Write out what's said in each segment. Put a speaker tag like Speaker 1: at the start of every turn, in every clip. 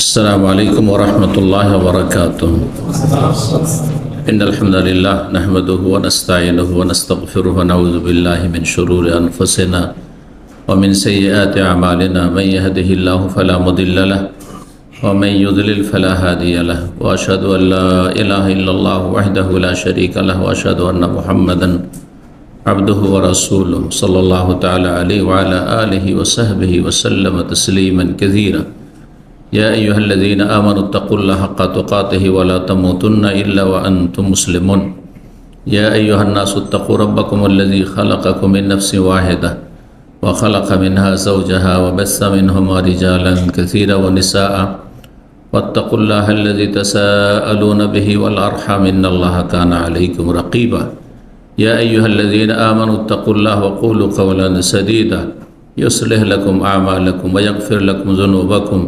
Speaker 1: السلام عليكم ورحمة الله وبركاته. إن الحمد لله نحمده ونستعينه ونستغفره ونعوذ بالله من شرور أنفسنا ومن سيئات أعمالنا. من يهده الله فلا مضل له ومن يضلل فلا هادي له، وأشهد أن لا إله إلا الله وحده لا شريك له، وأشهد أن محمدا عبده ورسوله صلى الله تعالى عليه وعلى آله وصحبه وسلم تسليما كثيرا. يا أيها الذين آمنوا اتقوا الله حق تقاته ولا تموتن إلا وأنتم مسلمون. يا أيها الناس اتقوا ربكم الذي خلقكم من نفس واحدة وخلق منها زوجها وبث منهما رجالا كثيرا ونساء، واتقوا الله الذي تساءلون به والأرحام إن الله كان عليكم رقيبا. يا أيها الذين آمنوا اتقوا الله وقولوا قولا سديدا يصلح لكم أعمالكم ويغفر لكم ذنوبكم،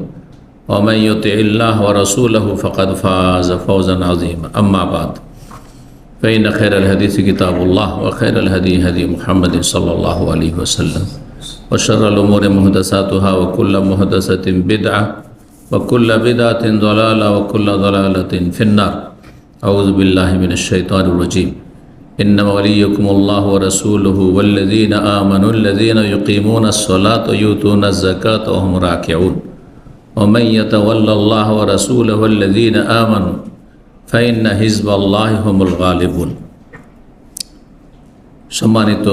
Speaker 1: ومن يطع الله ورسوله فقد فاز فوزا عظيما. أما بعد، فإن خير الحديث كتاب الله، وخير الهدي هدي محمد صلى الله عليه وسلم، وشر الأمور محدثاتها، وكل محدثة بدعة، وكل بدعة ضلالة، وكل ضلالة في النار. أعوذ بالله من الشيطان الرجيم. إنما وليكم الله ورسوله والذين آمنوا الذين يقيمون الصلاة ويؤتون الزكاة وهم راكعون. ومن يتولى الله ورسوله والذين آمنوا فإن حزب الله هم الغالبون. সম্মানিত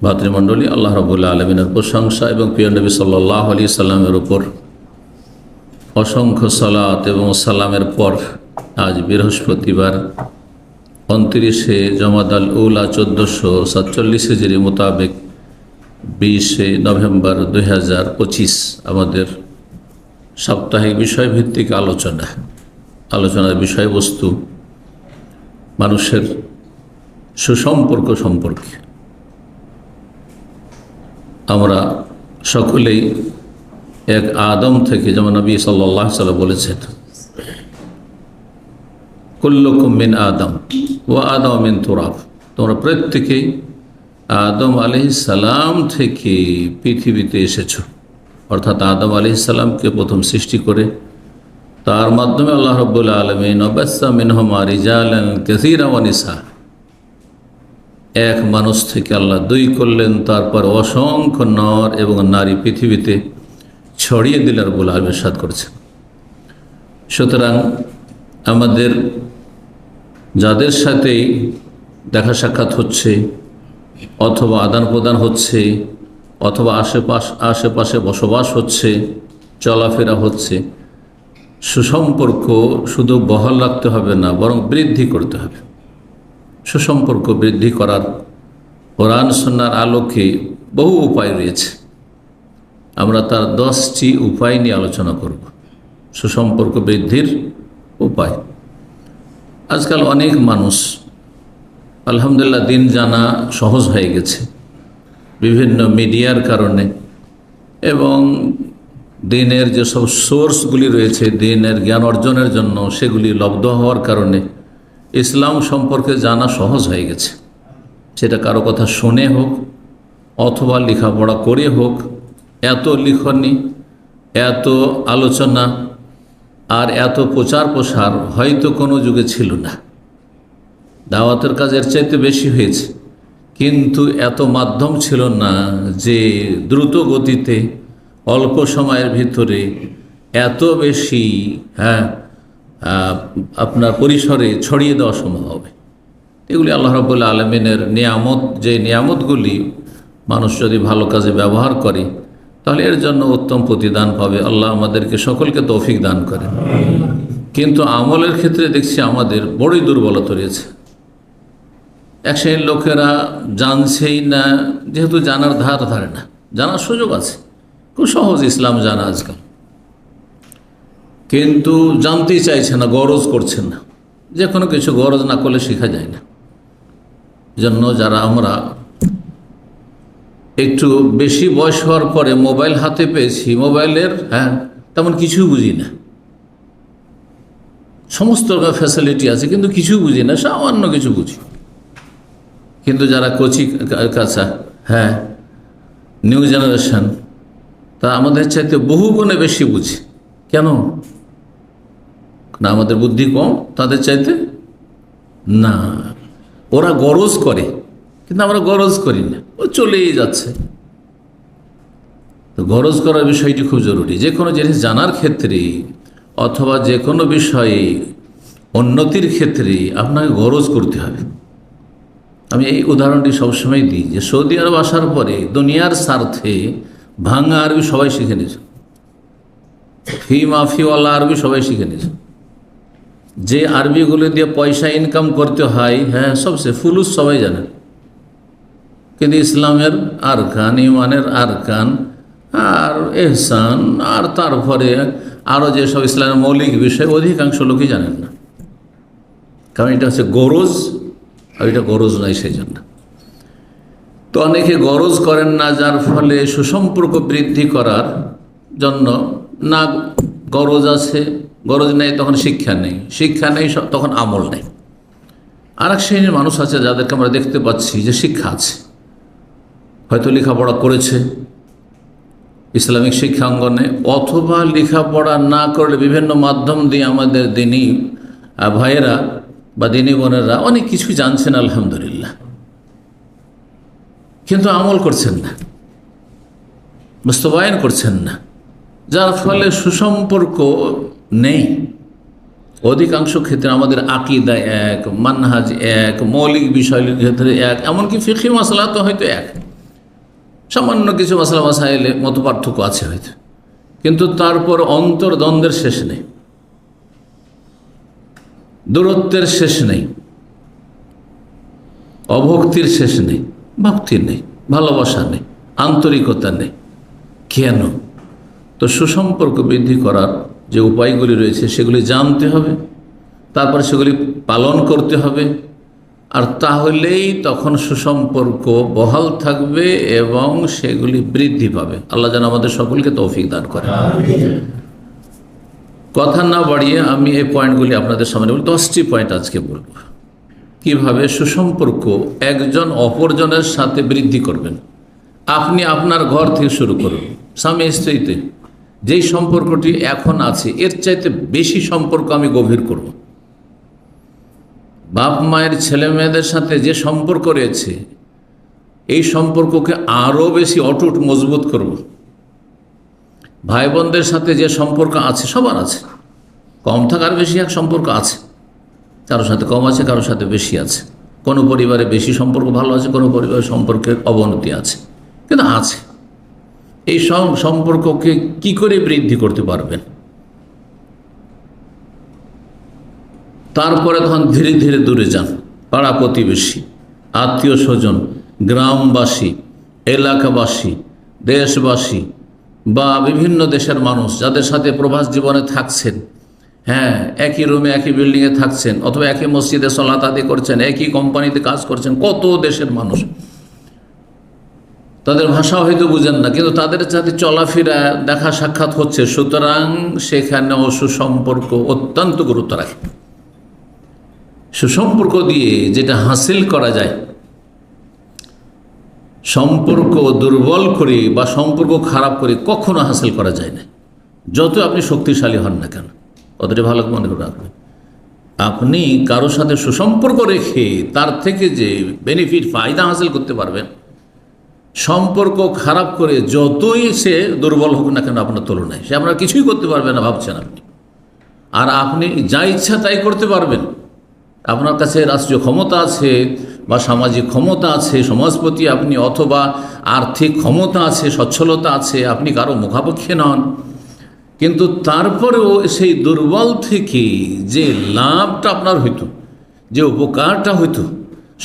Speaker 1: ভাতৃমণ্ডলী, আল্লাহ রাব্বুল আলামিনের প্রশংসা এবং প্রিয় নবী সাল্লাল্লাহু আলাইহি সাল্লামের উপর অসংখ্য সালাত এবং সালামের পর আজ বৃহস্পতিবার 29শে জমাদাল উলা 1447 হিজরি মোতাবেক 20শে নভেম্বর 2025 আমাদের সাপ্তাহিক বিষয়ভিত্তিক আলোচনার বিষয়বস্তু মানুষের সুসম্পর্ক সম্পর্কে। আমরা সকলেই এক আদম থেকে, যেমন নবী সাল্লাল্লাহু আলাইহি ওয়াসাল্লাম বলেছেন, কুল্লুকুম মিন আদম ওয়া আদম মিন তুরাব, তোমরা প্রত্যেকেই আদম আলাইহিস সালাম থেকে পৃথিবীতে এসেছো। অর্থাৎ আদম আলাইহিস সালামকে প্রথম সৃষ্টি করে তার মাধ্যমে আল্লাহ রাব্বুল আলামিন ওয়াবাসসা মিনহুমা রিজালান কাসীরা ওয়া নিসা, এক মানুষ থেকে আল্লাহ দুই করলেন, তারপর অসংখ্য নর এবং নারী পৃথিবীতে ছড়িয়ে দিলেন রাব্বুল আলামিন ইরশাদ করেছেন। সুতরাং আমাদের যাদের সাথেই দেখা সাক্ষাৎ হচ্ছে, অথবা আদান প্রদান হচ্ছে, অথবা আশেপাশে বসবাস হচ্ছে, চলাফেরা হচ্ছে, সুসম্পর্ক শুধু বহাল রাখতে হবে না, বরং বৃদ্ধি করতে হবে। সুসম্পর্ক বৃদ্ধি করার কোরআন সুন্নাহর আলোকে বহু উপায় রয়েছে। আমরা তার 10টি উপায় নিয়ে আলোচনা করব, সুসম্পর্ক বৃদ্ধির উপায়। আজকাল অনেক মানুষ আলহামদুলিল্লাহ দিন জানা সহজ হয়ে গেছে বিভিন্ন মিডিয়ার কারণে, এবং দিনের যেসব সোর্সগুলি রয়েছে দিনের জ্ঞান অর্জনের জন্য, সেগুলি লব্ধ হওয়ার কারণে ইসলাম সম্পর্কে জানা সহজ হয়ে গেছে। সেটা কারো কথা শুনে হোক অথবা লেখাপড়া করে হোক, এত লিখনি, এত আলোচনা আর এত প্রচার প্রসার হয়তো কোনো যুগে ছিল না। দাওয়াতের কাজের চাইতে বেশি হয়েছে, কিন্তু এত মাধ্যম ছিল না যে দ্রুত গতিতে অল্প সময়ের ভিতরে এত বেশি আপনার পরিসরে ছড়িয়ে দেওয়া সম্ভব হবে। এগুলি আল্লাহ রাব্বুল আলামিনের নিয়ামত। যে নিয়ামতগুলি মানুষ যদি ভালো কাজে ব্যবহার করে তাহলে এর জন্য উত্তম প্রতিদান পাবে। আল্লাহ আমাদেরকে সকলকে তৌফিক দান করেন। কিন্তু আমলের ক্ষেত্রে দেখছি আমাদের বড়ই দুর্বলতা রয়েছে। এক শ্রেণীর লোকেরা জানছেই না, যেহেতু জানার ধারে না, জানার সুযোগ আছে, খুব সহজ ইসলাম জানা আজকাল, কিন্তু জানতেই চাইছে না, গরজ করছেন না। যে কোনো কিছু গরজ না করলে শেখা যায় না। জন্য যারা আমরা একটু বেশি বয়স হওয়ার পরে মোবাইল হাতে পেয়েছি, মোবাইলের তেমন কিছুই বুঝি না। সমস্ত রকম ফ্যাসিলিটি আছে, কিন্তু কিছু বুঝি না, সামান্য কিছু বুঝি। কিন্তু যারা কচি কাঁচা নিউ জেনারেশন, তা আমাদের চাইতে বহু গুণে বেশি বুঝি। কেন? না আমাদের বুদ্ধি কম তাদের চাইতে? না, ওরা গরজ করে কিন্তু আমরা গরজ করি না, ও চলেই যাচ্ছে। তো গরজ করার বিষয়টি খুব জরুরি। যে কোনো জিনিস জানার ক্ষেত্রে অথবা যে কোনো বিষয়ে উন্নতির ক্ষেত্রে আপনাকে গরজ করতে হবে। আমি এই উদাহরণটি সবসময় দিই যে সৌদি আরব আসার পরে দুনিয়ার স্বার্থে ভাঙা আরবি সবাই শিখে নিয়েছে, ফি মাফিওয়ালা আরবি সবাই শিখে নিয়েছে। যে আরবিগুলো দিয়ে পয়সা ইনকাম করতে হয়, হ্যাঁ, সবচেয়ে ফুলুস সবাই জানে, কিন্তু ইসলামের আরকান, ইমানের আরকান আর এহসান আর তারপরে আরও যেসব ইসলামের মৌলিক বিষয় অধিকাংশ লোকই জানেন না, কারণ এটা হচ্ছে গরজ আর এটা গরজ নয়। সেই জন্য তো অনেকে গরজ করেন না, যার ফলে সুসম্পর্ক বৃদ্ধি করার জন্য না গরজ আছে, গরজ নেই তখন শিক্ষা নেই, শিক্ষা নেই তখন আমল নেই। আর এক শ্রেণীর মানুষ আছে যাদেরকে আমরা দেখতে পাচ্ছি যে শিক্ষা আছে, হয়তো লেখাপড়া করেছে ইসলামিক শিক্ষা অঙ্গনে, অথবা লেখাপড়া না করলে বিভিন্ন মাধ্যম দিয়ে আমাদের দিনী ভাইয়েরা বা দিনী বোনেরা অনেক কিছুই জানছেন আলহামদুলিল্লাহ, কিন্তু আমল করছেন না, বাস্তবায়ন করছেন না, যার ফলে সুসম্পর্ক নেই। অধিকাংশ ক্ষেত্রে আমাদের আকীদা এক, মানহাজ এক, মৌলিক বিষয়ের ক্ষেত্রে এক, এমনকি ফিকহি মাসলা তো হয়তো এক, সামান্য কিছু মাসলা মাসাইলে মত পার্থক্য আছে হয়তো, কিন্তু তারপর অন্তর্দ্বন্দ্বের শেষ নেই, দূরত্বের শেষ নেই, অভক্তির শেষ নেই, ভক্তি নেই, ভালোবাসা নেই, আন্তরিকতা নেই। কেন? তো সুসম্পর্ক বৃদ্ধি করার যে উপায়গুলি রয়েছে সেগুলি জানতে হবে, তারপরে সেগুলি পালন করতে হবে, আর তাহলেই তখন সুসম্পর্ক বহাল থাকবে এবং সেগুলি বৃদ্ধি পাবে। আল্লাহ যেন আমাদের সকলকে তৌফিক দান করে। কথা না বাড়িয়ে আমি এই পয়েন্টগুলি আপনাদের সামনে বলি, 10টি পয়েন্ট আজকে বলব, কিভাবে সুসম্পর্ক একজন অপরজনের সাথে বৃদ্ধি করবেন। আপনি আপনার ঘর থেকে শুরু করুন, স্বামী স্ত্রীতে যেই সম্পর্কটি এখন আছে এর চাইতে বেশি সম্পর্ক আমি গভীর করব। বাপ মায়ের ছেলে মেয়েদের সাথে যে সম্পর্ক রয়েছে এই সম্পর্ককে আরও বেশি অটুট মজবুত করব। ভাই বোনদের সাথে যে সম্পর্ক আছে, সবার আছে, কম থাকার বেশি এক সম্পর্ক আছে, কারোর সাথে কম আছে, কারোর সাথে বেশি আছে, কোনো পরিবারে বেশি সম্পর্ক ভালো আছে, কোনো পরিবারের সম্পর্কের অবনতি আছে, কিন্তু আছে। এই সম্পর্ককে কি করে বৃদ্ধি করতে পারবেন? তারপরে তখন ধীরে ধীরে দূরে যান, পাড়া প্রতিবেশী, আত্মীয় স্বজন, গ্রামবাসী, এলাকাবাসী, দেশবাসী বা বিভিন্ন দেশের মানুষ যাদের সাথে প্রবাস জীবনে থাকছেন, হ্যাঁ, একই রুমে একই বিল্ডিংয়ে থাকছেন, অথবা একই মসজিদে সালাত আদায় করছেন, একই কোম্পানিতে কাজ করছেন, কত দেশের মানুষ, তাদের ভাষা হয়তো বুঝেন না, কিন্তু তাদের সাথে চলাফেরা দেখা সাক্ষাৎ হচ্ছে, সুতরাং সেখানেও সুসম্পর্ক অত্যন্ত গুরুত্ব রাখে। সুসম্পর্ক দিয়ে যেটা হাসিল করা যায়, সম্পর্ক দুর্বল করে বা সম্পর্ক খারাপ করে কখনো হাসিল করা যায় না, যত আপনি শক্তিশালী হন না কেন। অতটা ভালো মনে করে রাখবেন, আপনি কারোর সাথে সুসম্পর্ক রেখে তার থেকে যে বেনিফিট ফায়দা হাসিল করতে পারবেন, সম্পর্ক খারাপ করে যতই সে দুর্বল হোক না কেন আপনার তুলনায়, সে আপনার কিছুই করতে পারবে না ভাবছেন আপনি, আর আপনি যা ইচ্ছা তাই করতে পারবেন। আপনার কাছে রাষ্ট্রীয় ক্ষমতা আছে বা সামাজিক ক্ষমতা আছে, সমাজপতি আপনি, অথবা আর্থিক ক্ষমতা আছে, সচ্ছলতা আছে, আপনি কারো মুখাপেক্ষী নন, কিন্তু তারপরেও সেই দুর্বল থেকে যে লাভটা আপনার হইতো, যে উপকারটা হইতো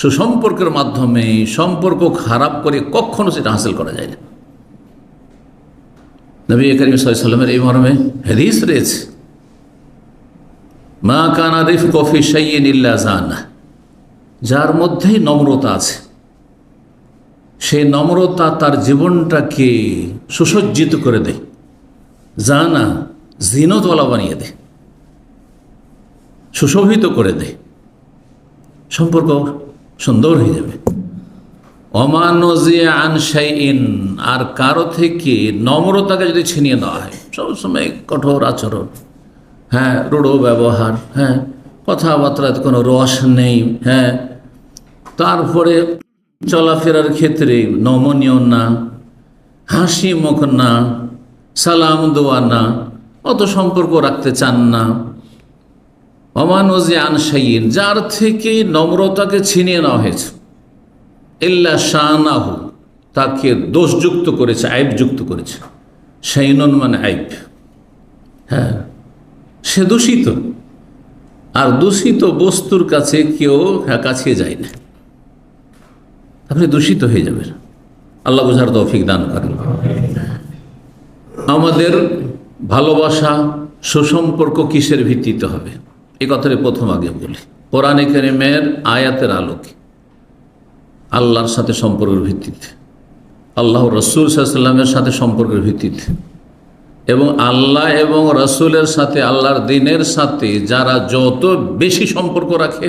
Speaker 1: সুসম্পর্কের মাধ্যমে, সম্পর্ক খারাপ করে কখনো সেটা হাসিল করা যায় না। নবী করিম সাল্লাল্লাহু আলাইহি ওয়াসাল্লামের এই মর্মে হাদিস রয়েছে, মা কানা রিফকু ফি শাইইন ইল্লা জানা, যার মধ্যেই নম্রতা আছে সেই নম্রতা তার জীবনটাকে সুসজ্জিত করে দেয়, জানা জিনতওয়ালা বানিয়ে দেয়, সুশোভিত করে দেয়, সম্পর্ক সুন্দর হয়ে যাবে। অমানজিয়া আন শাইইন, আর কারো থেকে নম্রতাকে যদি ছিনিয়ে দেওয়া হয়, সবসময় কঠোর আচরণ, হ্যাঁ, রূঢ় ব্যবহার, হ্যাঁ, কথাবার্তায় কোনো রস নেই, হ্যাঁ, তারপরে চলাফেরার ক্ষেত্রে নমনীয় না, হাসি মুখ না, সালাম দোয়া না, অত সম্পর্ক রাখতে চান না। অমানজিয়া আন শাইইন, যার থেকে নম্রতাকে ছিনিয়ে নেওয়া হয়েছে, ইল্লা শানাহু, তাকে দোষযুক্ত করেছে, আইবযুক্ত করেছে। শাইনুন মানে আইব, হ্যাঁ, সে দূষিত। আর দূষিত বস্তুর কাছে কেউ কাছে যায় না, আপনি দূষিত হয়ে যাবেন। আল্লাহ বুঝার তৌফিক দান করেন। আমাদের ভালোবাসা সুসম্পর্ক কিসের ভিত্তিতে হবে, এই কথাটি প্রথম আগে বলি। কোরআনে কারিমের আয়াতের আলোকে আল্লাহর সাথে সম্পর্কের ভিত্তিতে, আল্লাহ রসুল সাল্লাল্লাহু আলাইহি ওয়াসাল্লামের সাথে সম্পর্কের ভিত্তিতে, এবং আল্লাহ এবং রসুলের সাথে, আল্লাহর দ্বীনের সাথে যারা যত বেশি সম্পর্ক রাখে,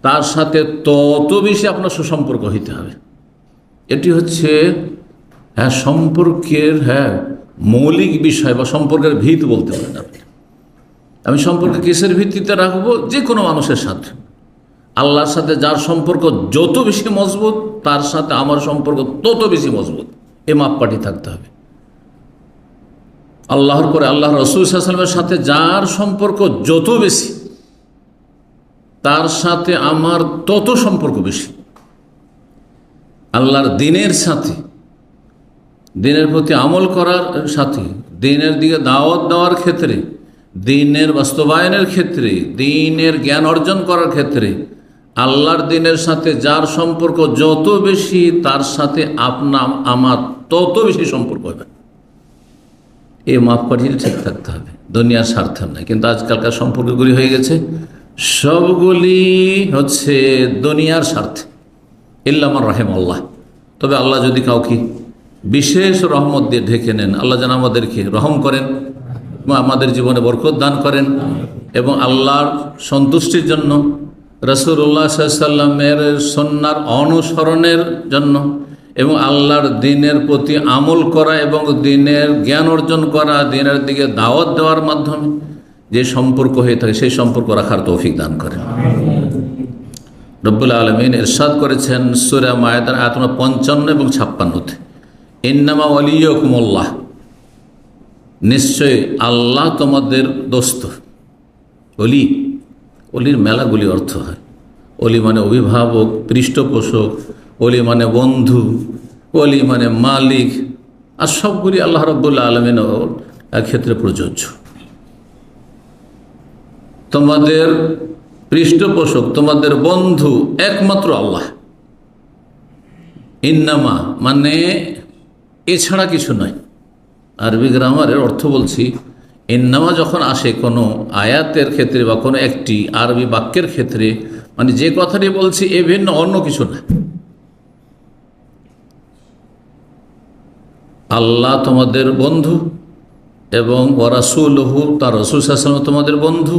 Speaker 1: তার সাথে তত বেশি আপনার সুসম্পর্ক হইতে হবে। এটি হচ্ছে সম্পর্কের মৌলিক বিষয় বা সম্পর্কের ভিত বলতে পারেন আপনি। আমি সম্পর্ক কিসের ভিত্তিতে রাখবো? যে কোনো মানুষের সাথে। আল্লাহর সাথে যার সম্পর্ক যত বেশি মজবুত, তার সাথে আমার সম্পর্ক তত বেশি মজবুত, এ মাপকাঠি থাকতে হবে। আল্লাহর পরে আল্লাহ রসুল সাল্লাল্লাহু আলাইহি ওয়াসাল্লামের সাথে যার সম্পর্ক যত বেশি, তার সাথে আমার তত সম্পর্ক বেশি। আল্লাহর দ্বীনের সাথে, দ্বীনের প্রতি আমল করার সাথে, দ্বীনের দিকে দাওয়াত দেওয়ার ক্ষেত্রে, দ্বীনের বাস্তবায়নের ক্ষেত্রে, দ্বীনের জ্ঞান অর্জন করার ক্ষেত্রে আল্লাহর দ্বীনের সাথে যার সম্পর্ক যত বেশি, তার সাথে আপনার আমার তত বেশি সম্পর্ক হবে। এই মাপকাঠিটা ঠিক থাকতে হবে, দুনিয়ার স্বার্থ নয়। কিন্তু আজকালকার সম্পর্কগুলি হয়ে গেছে সবগুলি হচ্ছে দুনিয়ার স্বার্থে, ইল্লা মান রাহিমাল্লাহ। তবে আল্লাহ যদি কাউকে বিশেষ রহমত দিয়ে ঢেকে নেন, আল্লাহ যেন আমাদেরকে রহম করেন, আমাদের জীবনে বরকত দান করেন, এবং আল্লাহর সন্তুষ্টির জন্য, রাসূলুল্লাহ সাল্লাল্লাহু আলাইহি ওয়াসাল্লামের সুন্নাহর অনুসরণের জন্য, এবং আল্লাহর দ্বীনের প্রতি আমল করা এবং দ্বীনের জ্ঞান অর্জন করা, দ্বীনের দিকে দাওয়াত দেওয়ার মাধ্যমে যে সম্পর্ক হয়ে থাকে, সেই সম্পর্ক রাখার তৌফিক দান করেন। রব্বুল আলামিন ইরশাদ করেছেন সূরা মায়েদার আয়াত 55 এবং 56-তে, ইন্নামা ওয়ালিয়্যুকুমুল্লাহ, নিশ্চয় আল্লাহ তোমাদের দোস্ত। অলি, অলির মেলাগুলি অর্থ হয়। অলি মানে অভিভাবক, পৃষ্ঠপোষক, অলি মানে বন্ধু, অলি মানে মালিক, আর সবগুলি আল্লাহ রাব্বুল আলামিনের ক্ষেত্রে প্রযোজ্য। তোমাদের পৃষ্ঠপোষক, তোমাদের বন্ধু একমাত্র আল্লাহ। ইন্নামা মানে এছাড়া কিছু নয়। আরবি গ্রামারের অর্থ বলছি, ইন্নামা যখন আসে কোনো আয়াতের ক্ষেত্রে বা কোনো একটি আরবি বাক্যের ক্ষেত্রে, মানে যে কথাটি বলছি এ ভিন্ন অন্য কিছু না। আল্লাহ তোমাদের বন্ধু এবং ওয়ারাসূলুহু, তার রাসূল সাল্লাল্লাহু আলাইহি ওয়াসাল্লাম তোমাদের বন্ধু,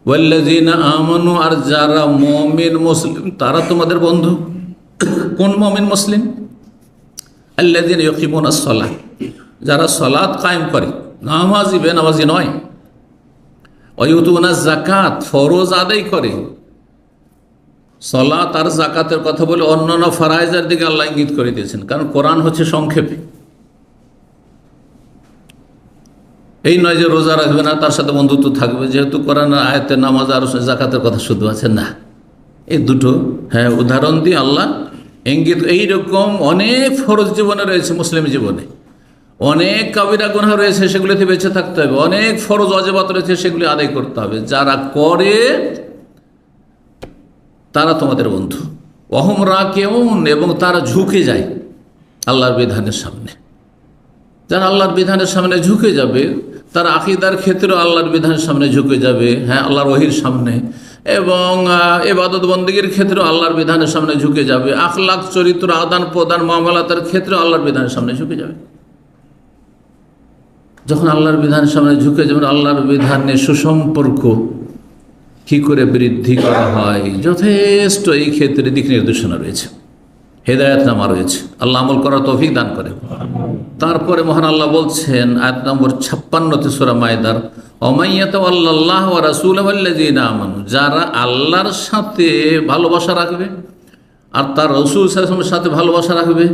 Speaker 1: ওয়াল্লাযীনা আমানু, আর যারা মুমিন মুসলিম তারা তোমাদের বন্ধু। কোন মুমিন মুসলিম? আল্লাযীনা ইয়াকিমুনাস সালাহ, যারা সালাত কায়েম করে, নামাজি বেনামাজি নয়। ওয়ায়ুতুনাজ যাকাত, ফরজ আদায় করে। সালাত আর যাকাতের কথা বলে অন্যান্য ফরায়েজের দিকে আল্লাহ ইঙ্গিত করে দিয়েছেন, কারণ কোরআন হচ্ছে সংক্ষেপে। এই নয় যে রোজা রাখবে না তার সাথে বন্ধুত্ব থাকবে, যেহেতু কোরআনের আয়াতে নামাজ আর যাকাতের কথা শুধু আছে না। এই দুটো উদাহরণ দিয়ে আল্লাহ ইঙ্গিত। এইরকম অনেক ফরজ জীবনে রয়েছে, মুসলিম জীবনে অনেক কাবিরা গুনাহ রয়েছে, সেগুলিতে বেঁচে থাকতে হবে। অনেক ফরজ ওয়াজিবাত রয়েছে, সেগুলি আদায় করতে হবে। যারা করে তারা তোমাদের বন্ধু। ওয়াহুম রাকিউন, এবং তারা ঝুঁকে যায় আল্লাহর বিধানের সামনে। যারা আল্লাহর বিধানের সামনে ঝুঁকে যাবে, তারা আকীদার ক্ষেত্রেও আল্লাহর বিধানের সামনে ঝুঁকে যাবে, আল্লাহর ওহীর সামনে, এবং ইবাদত বন্দেগীর ক্ষেত্রেও আল্লাহর বিধানের সামনে ঝুঁকে যাবে। আখলাক, চরিত্র, আদান প্রদান, মামলাতের ক্ষেত্রেও আল্লাহর বিধানের সামনে ঝুঁকে যাবে। যখন আল্লাহর বিধানের সামনে ঝুঁকে যাবেন, আল্লাহর বিধানে সুসম্পর্ক কী করে বৃদ্ধি করা হয়, যথেষ্ট এই ক্ষেত্রে দিক নির্দেশনা রয়েছে। হেদায়েত নামা রয়েছে। আল্লাহ আমল করার তৌফিক দান করে। তারপরে মহান আল্লাহ বলছেন আয়াত নম্বর 56 সূরা মায়েদার, ওমাইয়াতাওয়াল্লাল্লাহ ওয়া রাসূলুহু ওয়াল্লাযীনা আমানু, যারা আল্লাহর সাথে ভালোবাসা রাখবে আর তার রাসূল সাল্লাল্লাহু আলাইহি ওয়াসাল্লামের সাথে ভালোবাসা রাখবে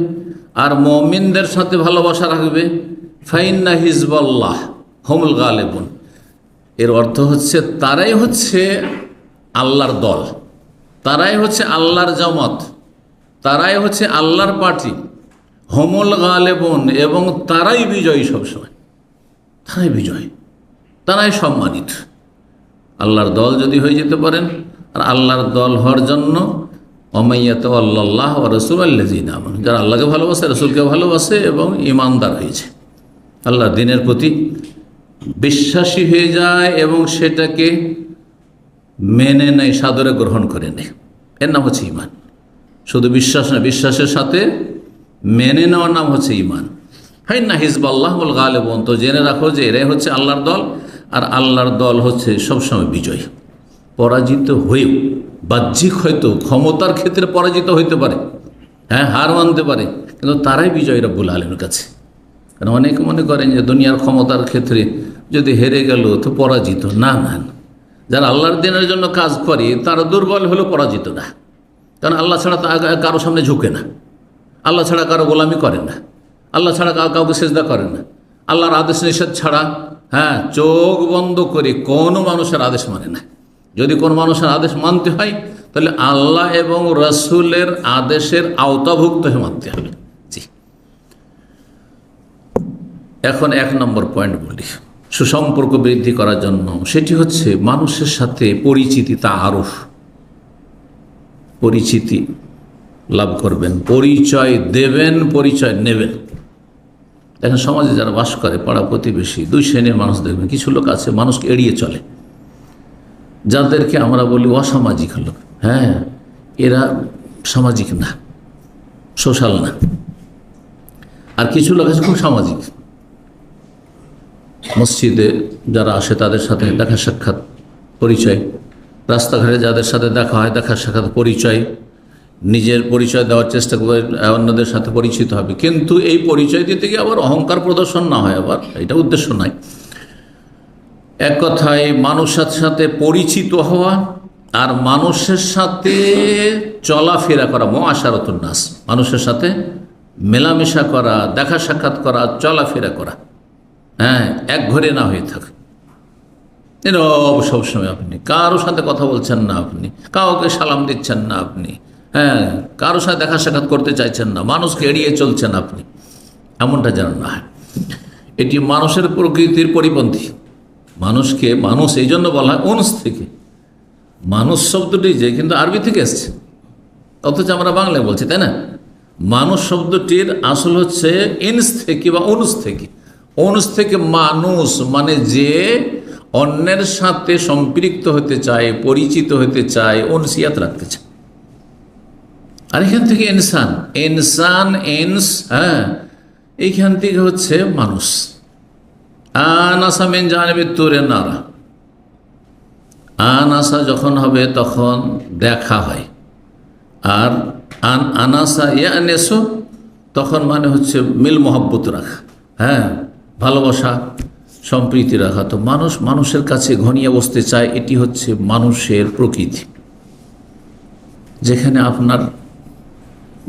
Speaker 1: আর মুমিনদের সাথে ভালোবাসা রাখবে, ফাইন্না হিজবাল্লাহ হুমুল গালিবুন। এর অর্থ হচ্ছে তারাই হচ্ছে আল্লাহর দল, তারাই হচ্ছে আল্লাহর জামাত, তারাই হচ্ছে আল্লাহর পার্টি, হুমুল গালিবুন, এবং তারাই বিজয়ী। সবসময় তারাই বিজয়ী, তারাই সম্মানিত। আল্লাহর দল যদি হয়ে যেতে পারেন, আর আল্লাহর দল হওয়ার জন্য ওমাইয়াতাওয়াল্লাল্লাহ ওয়া রাসূলুহু ওয়াল্লাযীনা আমানু, যারা আল্লাহকে ভালোবাসে, রাসূলকে ভালোবাসে এবং ঈমানদার হয়েছে, আল্লাহর দ্বীনের প্রতি বিশ্বাসী হয়ে যায় এবং সেটাকে মেনে নেয়, সাদরে গ্রহণ করে নেয়, এর নাম হচ্ছে ঈমান। শুধু বিশ্বাস না, বিশ্বাসের সাথে মেনে নেওয়ার নাম হচ্ছে ঈমান। ফাইন্না হিজবাল্লাহুল গালিবুন, তো জেনে রাখো যে এরাই হচ্ছে আল্লাহর দল, আর আল্লাহর দল হচ্ছে সবসময় বিজয়ী। পরাজিত হয়েও, বাহ্যিক হয়তো ক্ষমতার ক্ষেত্রে পরাজিত হইতে পারে, হ্যাঁ, হার মানতে পারে, কিন্তু তারাই বিজয়ী রব্বুল আলামিনের কাছে। কারণ অনেকে মনে করেন যে দুনিয়ার ক্ষমতার ক্ষেত্রে যদি হেরে গেল তো পরাজিত। না না, যারা আল্লাহর দ্বীনের জন্য কাজ করে তারা দুর্বল হলেও পরাজিত না। কারণ আল্লাহ ছাড়া কারো সামনে ঝুঁকে না, আল্লাহ ছাড়া কারো গোলামি করে না, আল্লাহ ছাড়া কাউকে সেজদা করে না, আল্লাহর আদেশ নিষেধ ছাড়া, হ্যাঁ, চোখ বন্ধ করে কোনো মানুষের আদেশ মানে না। যদি কোনো মানুষের আদেশ মানতে হয় তাহলে আল্লাহ এবং রাসূলের আদেশের আওতাভুক্ত হয়ে মানতে হবে। জি, এখন 1 নম্বর পয়েন্ট বলি সুসম্পর্ক বৃদ্ধি করার জন্য, সেটি হচ্ছে মানুষের সাথে পরিচিতি, তাআরুফ, পরিচিতি লাভ করবেন, পরিচয় দেবেন, পরিচয় নেবেন। দেখেন সমাজে যারা বাস করে, পাড়া প্রতিবেশী, 2 শ্রেণীর মানুষ দেখবেন। কিছু লোক আছে মানুষকে এড়িয়ে চলে, যাদেরকে আমরা বলি অসামাজিক লোক। হ্যাঁ, এরা সামাজিক না, সোশ্যাল না। আর কিছু লোক আছে খুব সামাজিক, মসজিদে যারা আসে তাদের সাথে দেখা সাক্ষাৎ, পরিচয়, রাস্তাঘাটে যাদের সাথে দেখা হয় দেখা সাক্ষাৎ, পরিচয়, নিজের পরিচয় দেওয়ার চেষ্টা করে অন্যদের সাথে পরিচিত হবে। কিন্তু এই পরিচয় দিতে গিয়ে আবার অহংকার প্রদর্শন না হয়, আবার এটা উদ্দেশ্য নয়। এক কথায় মানুষের সাথে পরিচিত হওয়া আর মানুষের সাথে চলাফেরা করা, মুআশারাতুন নাস, মানুষের সাথে মেলামেশা করা, দেখা সাক্ষাৎ করা, চলাফেরা করা, হ্যাঁ, এক ঘরে না হয়ে থাকে। নীরব সবসময়, আপনি কারোর সাথে কথা বলছেন না, আপনি কাউকে সালাম দিচ্ছেন না, আপনি হ্যাঁ কারোর সাথে দেখা সাক্ষাৎ করতে চাইছেন না, মানুষকে এড়িয়ে চলছেন আপনি, এমনটা যেন না হয়। এটি মানুষের প্রকৃতির পরিপন্থী। মানুষকে মানুষ এই জন্য বলা হয় উনস থেকে, মানুষ শব্দটি যে কিন্তু আরবি থেকে এসছে, অথচ আমরা বাংলায় বলছি, তাই না? মানুষ শব্দটির আসল হচ্ছে ইনস থেকে বা উনস থেকে। উনস থেকে মানুষ মানে যে অন্যের সাথে সম্পৃক্ত হতে চায়, পরিচিত হতে চায়, উনসিয়াত রাখতে চায়। আর এখান থেকে ইনসান, ইনসান, ইনস, হ্যাঁ, এইখান থেকে হচ্ছে মানুষ। আনাসা মিন জানিবিত তুরে নারা, আনাসা যখন হবে তখন দেখা হয়, আর আনাসা ইয়ানেসো তখন মানে হচ্ছে মিল মহব্বত রাখা, হ্যাঁ, ভালোবাসা, সম্প্রীতি রাখা। তো মানুষ মানুষের কাছে ঘনিয়ে বসতে চায়, এটি হচ্ছে মানুষের প্রকৃতি। যেখানে আপনার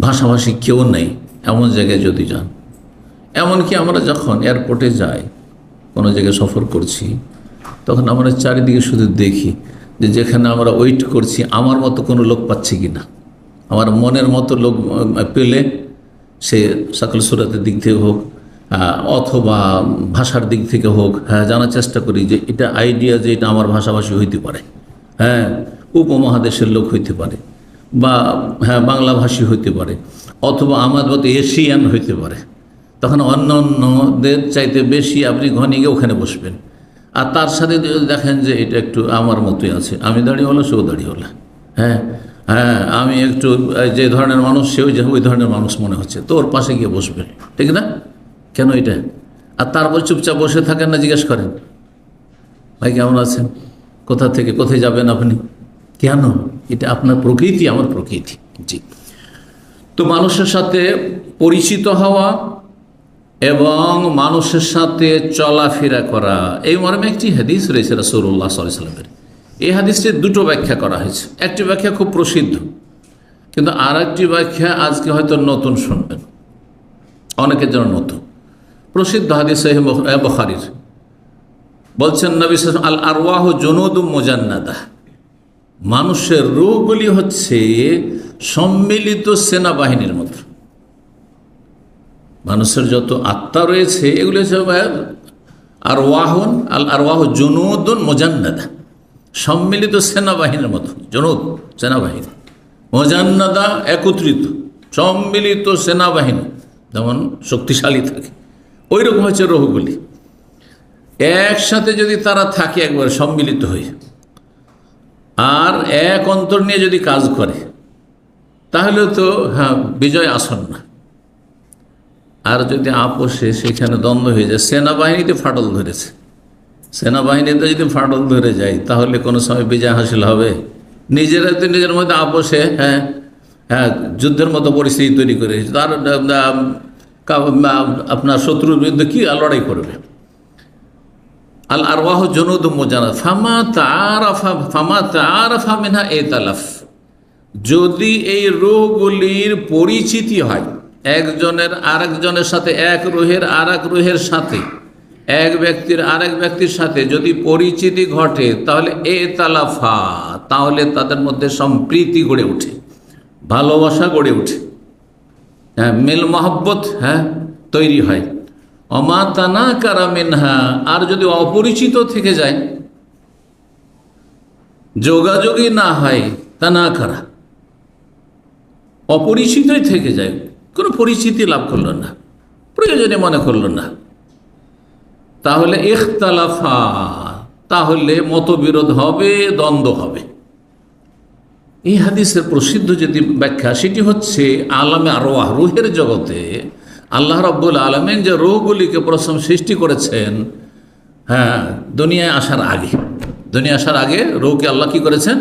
Speaker 1: ভাষাভাষী কেউ নেই এমন জায়গায় যদি যান, এমনকি আমরা যখন এয়ারপোর্টে যাই, কোনো জায়গায় সফর করছি, তখন আমরা চারিদিকে শুধু দেখি যে যেখানে আমরা ওয়েট করছি আমার মতো কোনো লোক পাচ্ছি কি না, আমার মনের মতো লোক পেলে সে সকল সুরাতের দিক থেকে হোক অথবা ভাষার দিক থেকে হোক, হ্যাঁ, জানার চেষ্টা করি যে এটা আইডিয়া যে এটা আমার ভাষাভাষী হইতে পারে, হ্যাঁ, উপমহাদেশের লোক হইতে পারে, বা হ্যাঁ বাংলাভাষী হইতে পারে, অথবা আমার মতো এশিয়ান হইতে পারে। তখন অন্য অন্যদের চাইতে বেশি আপনি ঘনিয়ে গিয়ে ওখানে বসবেন। আর তার সাথে দেখেন যে এটা একটু আমার মতোই আছে, আমি দাঁড়িয়ে হলো সেও দাঁড়িয়ে হলো, হ্যাঁ হ্যাঁ, আমি একটু যে ধরনের মানুষ সেও যে ওই ধরনের মানুষ মনে হচ্ছে, তো ওর পাশে গিয়ে বসবেন, ঠিক না? কেন এটা? আর তারপর চুপচাপ বসে থাকেন না, জিজ্ঞেস করেন ভাই কেমন আছেন, কোথা থেকে কোথায় যাবেন আপনি, কেন? এটা আপনার প্রকৃতি, আমার প্রকৃতি। জি, তো মানুষের সাথে পরিচিত হওয়া এবং মানুষের সাথে চলাফেরা করা, এই মর্মে একটি হাদিস রয়েছে রাসূলুল্লাহ সাল্লাল্লাহু আলাইহি ওয়াসাল্লামের। এই হাদিসটির দুটো ব্যাখ্যা করা হয়েছে। একটি ব্যাখ্যা খুব প্রসিদ্ধ, কিন্তু আর একটি ব্যাখ্যা আজকে হয়তো নতুন শুনবেন, অনেকের জন্য নতুন। প্রসিদ্ধ হাদিস সহিহ বুখারীর, বলছেন নবী সাল্লাল্লাহু আলাইহি ওয়াসাল্লাম, আল আরওয়াহু জুনুদুম মুজান্নাদা, মানুষের রূহগুলি হচ্ছে সম্মিলিত সেনাবাহিনীর মতো। মানুষের যত আত্মা রয়েছে এগুলি হচ্ছে আরওয়াহুন, আল আরওয়াহু জুনুদুন মুজান্নাদা, সম্মিলিত সেনাবাহিনীর মতো। জুনুদ সেনাবাহিনী, মুজান্নাদা একত্রিত, সম্মিলিত সেনাবাহিনী যেমন শক্তিশালী থাকে, ওই রকম হচ্ছে রূহগুলি। একসাথে যদি তারা থাকে একবার সম্মিলিত হয়ে, আর এক অন্তর নিয়ে যদি কাজ করে, তাহলে তো বিজয় আসন্ন। আর যদি আপোষে সেখানে দ্বন্দ্ব হয়ে যায়, সেনাবাহিনীতে ফাটল ধরেছে, সেনাবাহিনীতে যদি ফাটল ধরে যায় তাহলে কোনো সময় বিজয় হাসিল হবে? নিজেরা তো নিজের মধ্যে আপোষে যুদ্ধের মতো পরিস্থিতি তৈরি করে তার আপনার শত্রুর বিরুদ্ধে কি লড়াই করবে? আল আরওয়াহু জুনুদুম মুজান্নাদা ফামা তাআরাফা মিনহা ইতালাফ, যদি এই রূহগুলির পরিচিতি হয়, একজনের আরেকজনের সাথে, এক রূহের আরেক রূহের সাথে, এক ব্যক্তির আরেক ব্যক্তির সাথে যদি পরিচিতি ঘটে, তাহলে ইতালাফা, তাহলে তাদের মধ্যে সম্প্রীতি গড়ে ওঠে, ভালোবাসা গড়ে ওঠে, মিল মহব্বত তৈরি হয়। অমা তানাকারা মিনহা, আর যদি অপরিচিত থেকে যায়, যোগাযোগই না হয়, তানাকারা, অপরিচিতই থেকে যায়, কোনো পরিচিতি লাভ করল না, প্রয়োজনে মনে করল না, তাহলে ইখতালাফা, তাহলে মতবিরোধ হবে, দ্বন্দ্ব হবে। এই হাদিসের প্রসিদ্ধ যদি ব্যাখ্যা, সেটি হচ্ছে আলামে আরওয়াহ, রূহের জগতে আল্লাহ রাব্বুল আলামিন যে রূহগুলিকে প্রথম সৃষ্টি করেছেন, দুনিয়ায় আসার আগে, দুনিয়া আসার আগে রূহকে আল্লাহ কি করেছেন?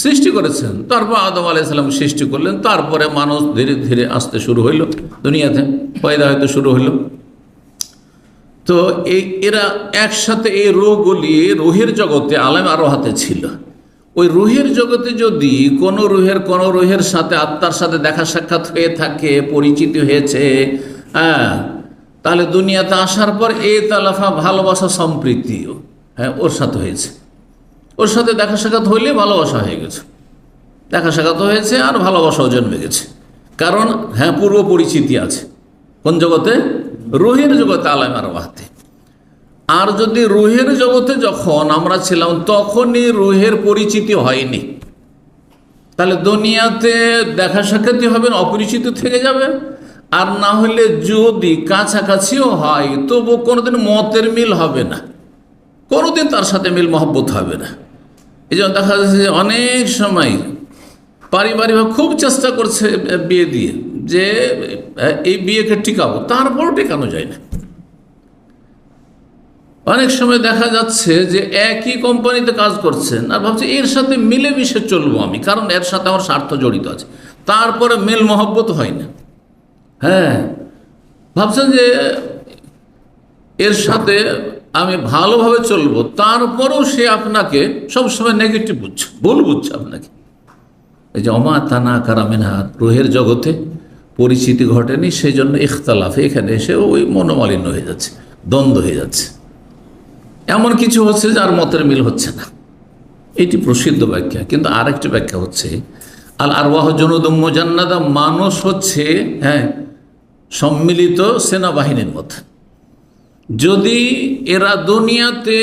Speaker 1: সৃষ্টি করেছেন। তারপর আদম আলাইহিস সালাম সৃষ্টি করলেন, তারপরে মানুষ ধীরে ধীরে আসতে শুরু হইল, দুনিয়াতে পয়দা হইতে শুরু হইল। তো এরা একসাথে এই রূহগুলি রূহের জগতে আলামে আরওয়াহতে ছিল। ওই রূহের জগতে যদি কোনো রূহের সাথে, আত্মার সাথে দেখা সাক্ষাৎ হয়ে থাকে, পরিচিতি হয়েছে, তাহলে দুনিয়াতে আসার পর ইতালাফা, ভালোবাসা সম্প্রীতিও ওর সাথে হয়েছে, ওর সাথে দেখা সাক্ষাৎ হইলে ভালোবাসা হয়ে গেছে, দেখা সাক্ষাৎ হয়েছে আর ভালোবাসাও জন্মে গেছে, কারণ পূর্ব পরিচিতি আছে। কোন জগতে? রূহের জগতে, আলামে আরওয়াহতে। আর যদি রূহের জগতে যখন আমরা ছিলাম তখনই রূহের পরিচিতি হয়নি, তাহলে দুনিয়াতে দেখা সাক্ষাৎই হবে না, অপরিচিত থেকে যাবে। আর না হলে যদি কাছাকাছিও হয়, তবু কোনোদিন মতের মিল হবে না, কোনোদিন তার সাথে মিল মহব্বত হবে না। এই জন্য দেখা যাচ্ছে যে অনেক সময় পারিবারিকভাবে খুব চেষ্টা করছে বিয়ে দিয়ে, যে এই বিয়েকে টিকাবো, তারপরও টেকানো যায় না। অনেক সময় দেখা যাচ্ছে যে একই কোম্পানিতে কাজ করছেন আর ভাবছে এর সাথে মিলেমিশে চলবো আমি, কারণ এর সাথে আমার স্বার্থ জড়িত আছে, তারপরে মিল মহব্বত হয় না। ভাবছেন যে এর সাথে আমি ভালোভাবে চলবো, তারপরেও সে আপনাকে সবসময় নেগেটিভ বুঝছে, ভুল বুঝছে আপনাকে। এই যে অমা তানা কারামিনহা, রূহের জগতে পরিচিতি ঘটেনি, সেই জন্য ইখতালাফ, এখানে এসে ওই মনোমালিন্য হয়ে যাচ্ছে, দ্বন্দ্ব হয়ে যাচ্ছে, এমন কিছু হচ্ছে যার মতের মিল হচ্ছে না। এটি প্রসিদ্ধ ব্যাখ্যা। কিন্তু আরেকটি ব্যাখ্যা হচ্ছে আল আরওয়াহু জুনুদুম মুজান্নাদা, মানুষ হচ্ছে সম্মিলিত সেনাবাহিনীর মতো। যদি এরা দুনিয়াতে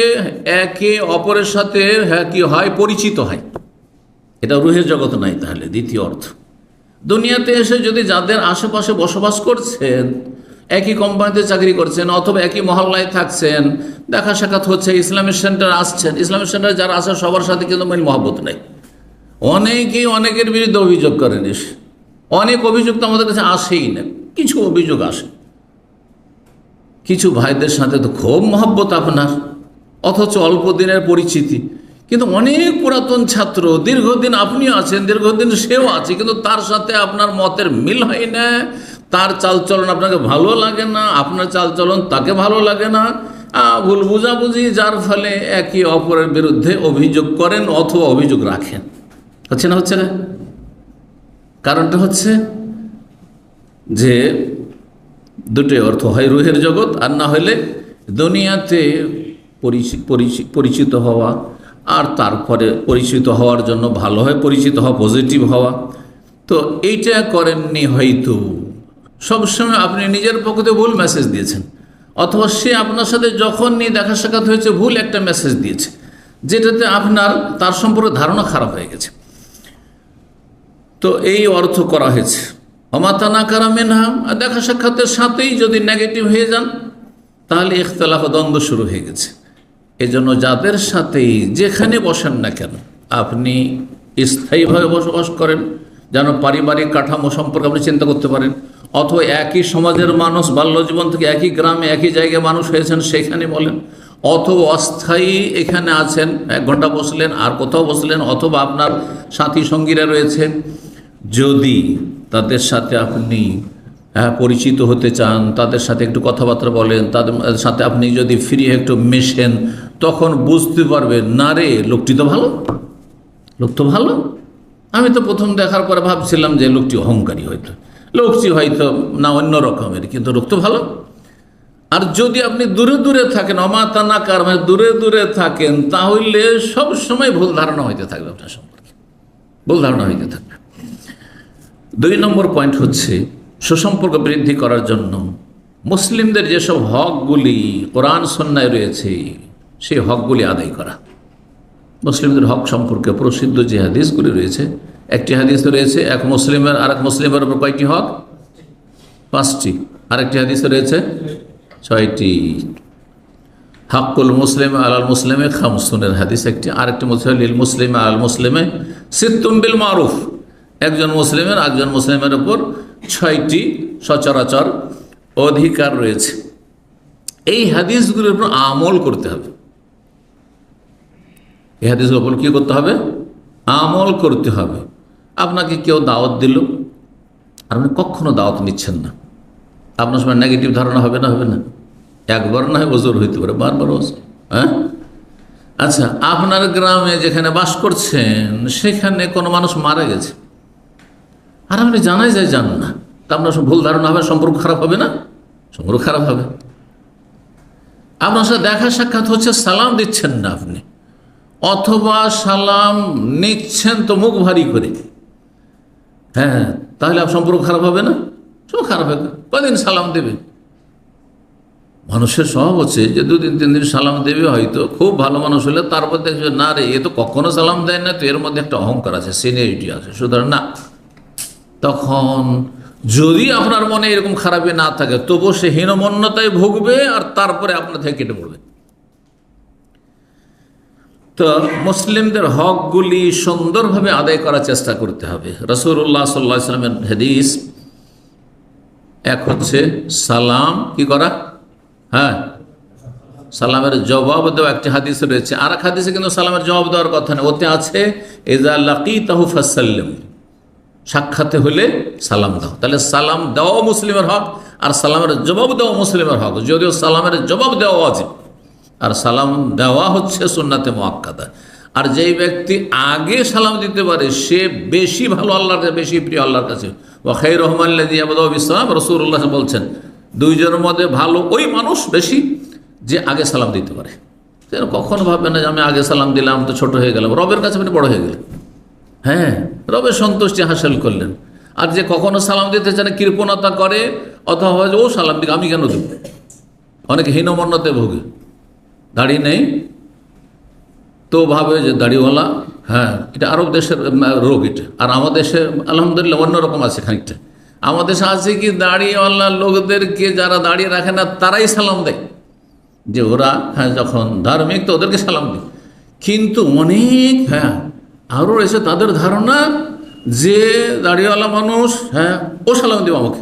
Speaker 1: একে অপরের সাথে কি হয়, পরিচিত হয়, এটা রূহের জগৎ নাই, তাহলে দ্বিতীয় অর্থ, দুনিয়াতে এসে যদি যাদের আশেপাশে বসবাস করছেন, একই কোম্পানিতে চাকরি করছেন অথবা একই মহল্লায় থাকছেন, দেখা সাক্ষাৎ হচ্ছে, ইসলামিক সেন্টার আসছেন, ইসলামিক সেন্টারে যারা আসে সবার সাথে কিন্তু মিল মহব্বত নেই, অনেকেই অনেকের বিরুদ্ধে অভিযোগ করেন, অনেক অভিযোগ তো আমাদের কাছে আসেই না, কিছু অভিযোগ আসে। কিছু ভাইদের সাথে তো খুব মহব্বত আপনার, অথচ অল্প দিনের পরিচিতি, কিন্তু অনেক পুরাতন ছাত্র, দীর্ঘদিন আপনি আছেন, দীর্ঘদিন সেও আছে, কিন্তু তার সাথে আপনার মতের মিল হয় না, তার চালচলন আপনাকে ভালো লাগে না, আপনার চালচলন তাকে ভালো লাগে না, ভুল বুঝাবুঝি, যার ফলে একে অপরের বিরুদ্ধে অভিযোগ করেন অথবা অভিযোগ রাখেন। হচ্ছে না? হচ্ছে না? কারণটা হচ্ছে যে দুটোই অর্থ, হয় রুহের জগৎ, আর না হলে দুনিয়াতে পরিচিত হওয়া, আর তারপরে পরিচিত হওয়ার জন্য ভালো হয় পরিচিত হওয়া, পজিটিভ হওয়া। তো এইটা করেননি, হয়তো সবসময় আপনি নিজের পক্ষে ভুল মেসেজ দিয়েছেন, অথবা সে আপনার সাথে যখনই দেখা সাক্ষাৎ হয়েছে ভুল একটা মেসেজ দিয়েছে, যেটাতে আপনার তার সম্পর্কে ধারণা খারাপ হয়ে গেছে। তো এই অর্থ করা হয়েছে। অমাতানা কারামেনহা, দেখা সাক্ষাতের সাথেই যদি নেগেটিভ হয়ে যান তাহলে ইখতিলাফ, দ্বন্দ্ব শুরু হয়ে গেছে। এজন্য যাদের সাথেই যেখানে বসেন না কেন আপনি স্থায়ীভাবে বসবাস করেন, যেন পারিবারিক কাঠামো সম্পর্কে আপনি চিন্তা করতে পারেন, অথবা একই সমাজের মানুষ, বাল্যজীবন থেকে একই গ্রামে একই জায়গায় মানুষ হয়েছেন সেখানে বলেন, অথবা অস্থায়ী এখানে আছেন, 1 ঘন্টা বসলেন আর কোথাও বসলেন, অথবা আপনার সাথী সঙ্গীরা রয়েছে, যদি তাদের সাথে আপনি পরিচিত হতে চান, তাদের সাথে একটু কথাবার্তা বলেন, তাদের সাথে আপনি যদি ফ্রি একটু মেশেন, তখন বুঝতে পারবেন, না রে লোকটি তো ভালো, লোক তো ভালো। আমি তো প্রথম দেখার পরে ভাবছিলাম যে লোকটি অহংকারী, লোকটি হয়তো না অন্য রকমের, কিন্তু লোক তো ভালো। আর যদি আপনি দূরে দূরে থাকেন, অমাতানাকার মানে দূরে দূরে থাকেন, তাহলে সব সময় ভুল ধারণা হইতে থাকবে আপনার সম্পর্কে, ভুল ধারণা হইতে থাকবে। 2 নম্বর পয়েন্ট হচ্ছে সুসম্পর্ক বৃদ্ধি করার জন্য মুসলিমদের যেসব হকগুলি কোরআন সুন্নায় রয়েছে সেই হকগুলি আদায় করা। মুসলিমদের হক সম্পর্কে প্রসিদ্ধ যে হাদিসগুলি রয়েছে, একটি হাদিস রয়েছে এক মুসলিমের আর এক মুসলিমের উপর কয়টি হক? 5টি। আরেকটি হাদিস রয়েছে 6টি। হাক্কুল মুসলিম আলাল মুসলিমে খামসুনের হাদিস একটি, আরেকটি লিল মুসলিম আলাল মুসলিমে সিত্তুন বিল মারুফ, একজন মুসলিমের একজন মুসলিমের উপর 6টি সচরাচর অধিকার রয়েছে। এই হাদিসগুলির উপর আমল করতে হবে। এই হাদিসগুলোর উপর কী করতে হবে? আমল করতে হবে। আপনাকে কেউ দাওয়াত দিল, আর আপনি কখনো দাওয়াত নিচ্ছেন না, আপনার সময় নেগেটিভ ধারণা হবে না? হবে না? একবার না হয় ওজোর হইতে পারে, বারবার ওজোর। হ্যাঁ, আচ্ছা, আপনার গ্রামে যেখানে বাস করছেন সেখানে কোনো মানুষ মারা গেছে, আর আপনি জানাই যায় যান না, তা আপনার ভুল ধারণা হবে, সম্পর্ক খারাপ হবে না? সম্পর্ক খারাপ হবে। আপনার সাথে দেখা সাক্ষাৎ হচ্ছে, সালাম দিচ্ছেন না আপনি, অথবা সালাম নিচ্ছেন তো মুখ ভারী করে, হ্যাঁ, তাহলে সম্পর্ক খারাপ হবে না? সব খারাপ হবে। কদিন সালাম দেবে? মানুষের স্বভাব হচ্ছে যে 2 দিন 3 দিন সালাম দেবে, হয়তো খুব ভালো মানুষ হলে তারপর দেখবে না রে এ তো কখনো সালাম দেয় না, তো এর মধ্যে একটা অহংকার আছে, সিনিয়রিটি আছে, সুতরাং না। তখন যদি আপনার মনে এরকম খারাপই না থাকে, তবু সে হীনমন্যতায় ভুগবে আর তারপরে আপনার থেকে কেটে পড়বে। তো মুসলিমদের হকগুলি সুন্দরভাবে আদায় করার চেষ্টা করতে হবে। রাসূলুল্লাহ সাল্লাল্লাহু আলাইহি ওয়াসাল্লামের হাদিস, এক হচ্ছে সালাম কি করা, হ্যাঁ, সালামের জবাব দেওয়া একটি হাদিস রয়েছে, আর এক হাদিসে কিন্তু সালামের জবাব দেওয়ার কথা নেই, ওতে আছে ইযা লাকিতাহু ফাসাল্লিম, সাক্ষাতে হলে সালাম দাও। তাহলে সালাম দেওয়া মুসলিমের হক, আর সালামের জবাব দেওয়া মুসলিমের হক, যদিও সালামের জবাব দেওয়া ওয়াজিব আর সালাম দেওয়া হচ্ছে সুন্নাতে মুআক্কাদা। আর যেই ব্যক্তি আগে সালাম দিতে পারে সে বেশি ভালো, আল্লাহর কাছে বেশি প্রিয় আল্লাহর কাছে। ওয়া খায়রুহুমাল্লাযী ইয়াবদাউ বিসসালাম, রাসূলুল্লাহ বলছেন 2 জনের মধ্যে ভালো ওই মানুষ বেশি যে আগে সালাম দিতে পারে। কখনো ভাববেন না যে আমি আগে সালাম দিলাম তো ছোট হয়ে গেলাম, রবের কাছে আপনি বড় হয়ে গেলেন, হ্যাঁ, রবের সন্তুষ্টি হাসিল করলেন। আর যে কখনো সালাম দিতে চান কৃপণতা করে, অথবা ও সালাম দিকে আমি কেন দেব, অনেকে হীনমন্যতে ভোগে, দাড়ি নেই তো ভাবে যে দাড়িওয়ালা, হ্যাঁ, এটা আরব দেশের রোগ এটা। আর আমাদের দেশে আলহামদুলিল্লাহ অন্যরকম আছে খানিকটা। আমাদের দেশে আছে কি, দাড়িওয়ালা লোকদেরকে যারা দাঁড়িয়ে রাখে না তারাই সালাম দেয়, যে ওরা হ্যাঁ যখন ধার্মিক তো ওদেরকে সালাম দেয়। কিন্তু অনেক হ্যাঁ আরও রয়েছে তাদের ধারণা যে দাড়িওয়ালা মানুষ, হ্যাঁ, ও সালাম দেব আমাকে,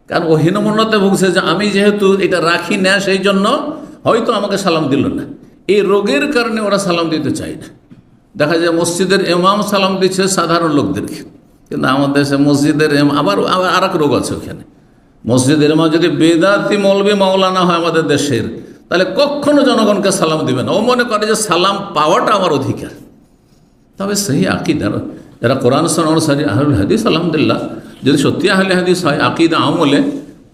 Speaker 1: কারণ ও হীনমন্যতায় ভুগছে যে আমি যেহেতু এটা রাখি না সেই জন্য হয়তো আমাকে সালাম দিল না। এই রোগের কারণে ওরা সালাম দিতে চায় না। দেখা যায় মসজিদের ইমাম সালাম দিচ্ছে সাধারণ লোকদেরকে, কিন্তু আমাদের দেশে মসজিদের আবার আর এক রোগ আছে ওখানে। মসজিদের ইমাম যদি বেদাতি মৌলবি মাওলানা হয় আমাদের দেশের, তাহলে কখনো জনগণকে সালাম দিবে না। ও মনে করে যে সালাম পাওয়াটা আমার অধিকার। তবে সেই আকিদার যারা কোরআন সুন্নাহ অনুসারী আহলুল হাদিস, আলহামদুলিল্লাহ, যদি সত্যি আহলে হাদিস হয় আকিদা আমলে,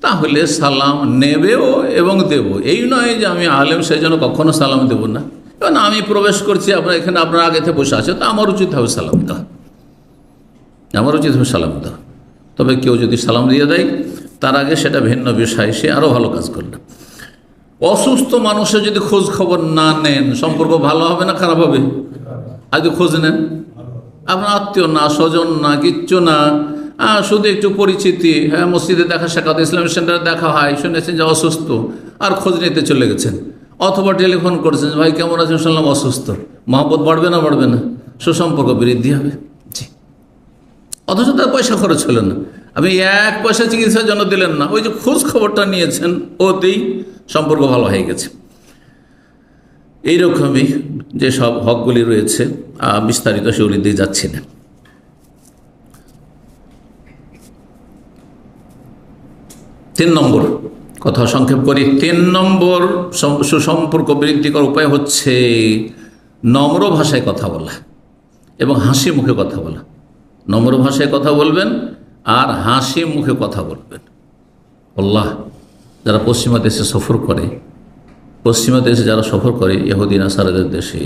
Speaker 1: তাহলে সালাম নেবেও এবং দেব। এই নয় যে আমি আলেম সেই জন্য কখনো সালাম দেব না। কারণ আমি প্রবেশ করছি, আপনার এখানে আপনার আগে থেকে বসে আছে, তো আমার উচিত হবে সালাম দেওয়া, আমার উচিত হবে সালাম দেওয়া। তবে কেউ যদি সালাম দিয়ে দেয় তার আগে সেটা ভিন্ন বিষয়, সে আরও ভালো কাজ করবে। অসুস্থ মানুষের যদি খোঁজ খবর না নেন, সম্পর্ক ভালো হবে না খারাপ হবে? আর যদি খোঁজ নেন, আপনার আত্মীয় না, স্বজন না, কিচ্ছু না, শুধু একটু পরিচিতি, হ্যাঁ মসজিদে দেখা সাক্ষাৎ, ইসলামিক সেন্টারে দেখা হয়, শুনেছেন যে অসুস্থ, আর খোঁজ নিতে চলে গেছেন। অথবা টেলিফোন করেছেন, ভাই কেমন আছেন, শুনলাম অসুস্থ। মহব্বত বাড়বে না বাড়বে না? সুসম্পর্ক বৃদ্ধি হবে। জি, অথচ তার পয়সা খরচ হলো না, আপনি 1 পয়সা চিকিৎসার জন্য দিলেন না, ওই যে খোঁজ খবরটা নিয়েছেন, ওতেই সম্পর্ক ভালো হয়ে গেছে। এইরকমই যে সব হকগুলি রয়েছে, বিস্তারিত সেগুলি দিয়ে যাচ্ছি না। 3 নম্বর কথা সংক্ষেপ করি। 3 নম্বর সুসম্পর্ক বৃদ্ধি করার উপায় হচ্ছে নম্র ভাষায় কথা বলা এবং হাসি মুখে কথা বলা। নম্র ভাষায় কথা বলবেন আর হাসি মুখে কথা বলবেন। আল্লাহ, যারা পশ্চিমা দেশে সফর করে, পশ্চিমা দেশে যারা সফর করে, ইহুদি নাসারাদের দেশে,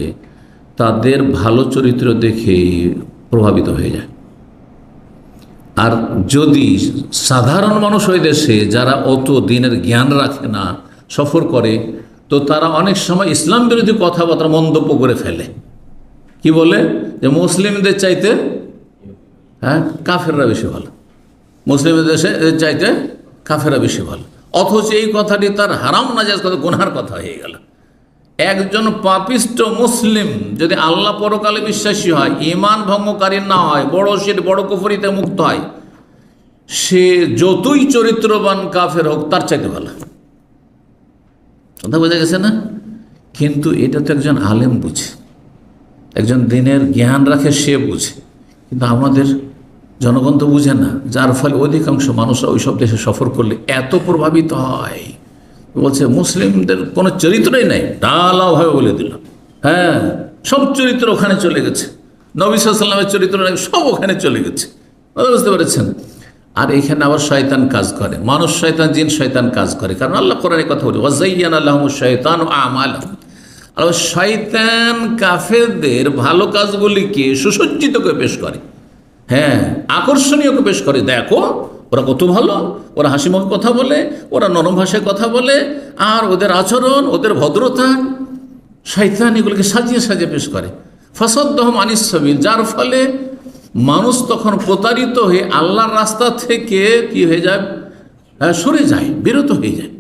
Speaker 1: তাদের ভালো চরিত্র দেখে প্রভাবিত হয়ে যায়। আর যদি সাধারণ মানুষ ওই দেশে যারা অত দিনের জ্ঞান রাখে না সফর করে, তো তারা অনেক সময় ইসলাম বিরোধী কথাবার্তা মন্তব্য করে ফেলে। কি বলে? যে মুসলিমদের চাইতে কাফেররা বেশি ভালো, মুসলিমদের দেশে চাইতে কাফেররা বেশি ভালো। অথচ এই কথাটি তার হারাম নাজায়েজ কথা, গুনহার কথা হয়ে গেল। একজন পাপিষ্ট মুসলিম যদি আল্লাহ পরকালে বিশ্বাসী হয়, ঈমান ভঙ্গকারী না হয়, বড় শিরক বড় কুফরিতে মুক্ত হয়, সে যতই চরিত্রবান কাফের হোক তার চাইতে ভালো। কথা বোঝা গেছে না? কিন্তু এটা তো একজন আলেম বুঝে, একজন দিনের জ্ঞান রাখে, সে বুঝে। কিন্তু আমাদের জনগণ তো বুঝে না, যার ফলে অধিকাংশ মানুষরা ওই সব দেশে সফর করলে এত প্রভাবিত হয়। বলছে মুসলিমদের কোনো চরিত্রই নেই, ডালাভাবে বলে দিল। হ্যাঁ, সব চরিত্র ওখানে চলে গেছে, নবী সাল্লাল্লাহু আলাইহি ওয়াসাল্লামের চরিত্র সব ওখানে চলে গেছে। বুঝতে পেরেছেন? আর এখানে আবার শয়তান কাজ করে, মানুষ শয়তান, জিন শয়তান কাজ করে। কারণ আল্লাহ কোরআনে কথা বলে, ওয়াযায়্যানা লাহুমুশ শাইতানু আমালাহুম। আর শয়তান কাফেরদের ভালো কাজগুলিকে সুসজ্জিত করে পেশ করে, হ্যাঁ আকর্ষণীয় করে পেশ করে। দেখো ওরা কত ভালো, ওরা হাসি মুখে কথা বলে, ওরা নরম ভাষায় কথা বলে, আর ওদের আচরণ, ওদের ভদ্রতা, শয়তান এগুলোকে সাজিয়ে সাজিয়ে পেশ করে। ফাসাদ্দাহুম আনিস সাবিল, যার ফলে মানুষ তখন প্রতারিত হয়ে আল্লাহর রাস্তা থেকে কি হয়ে যায়, সরে যায়, বিরত হয়ে যায়।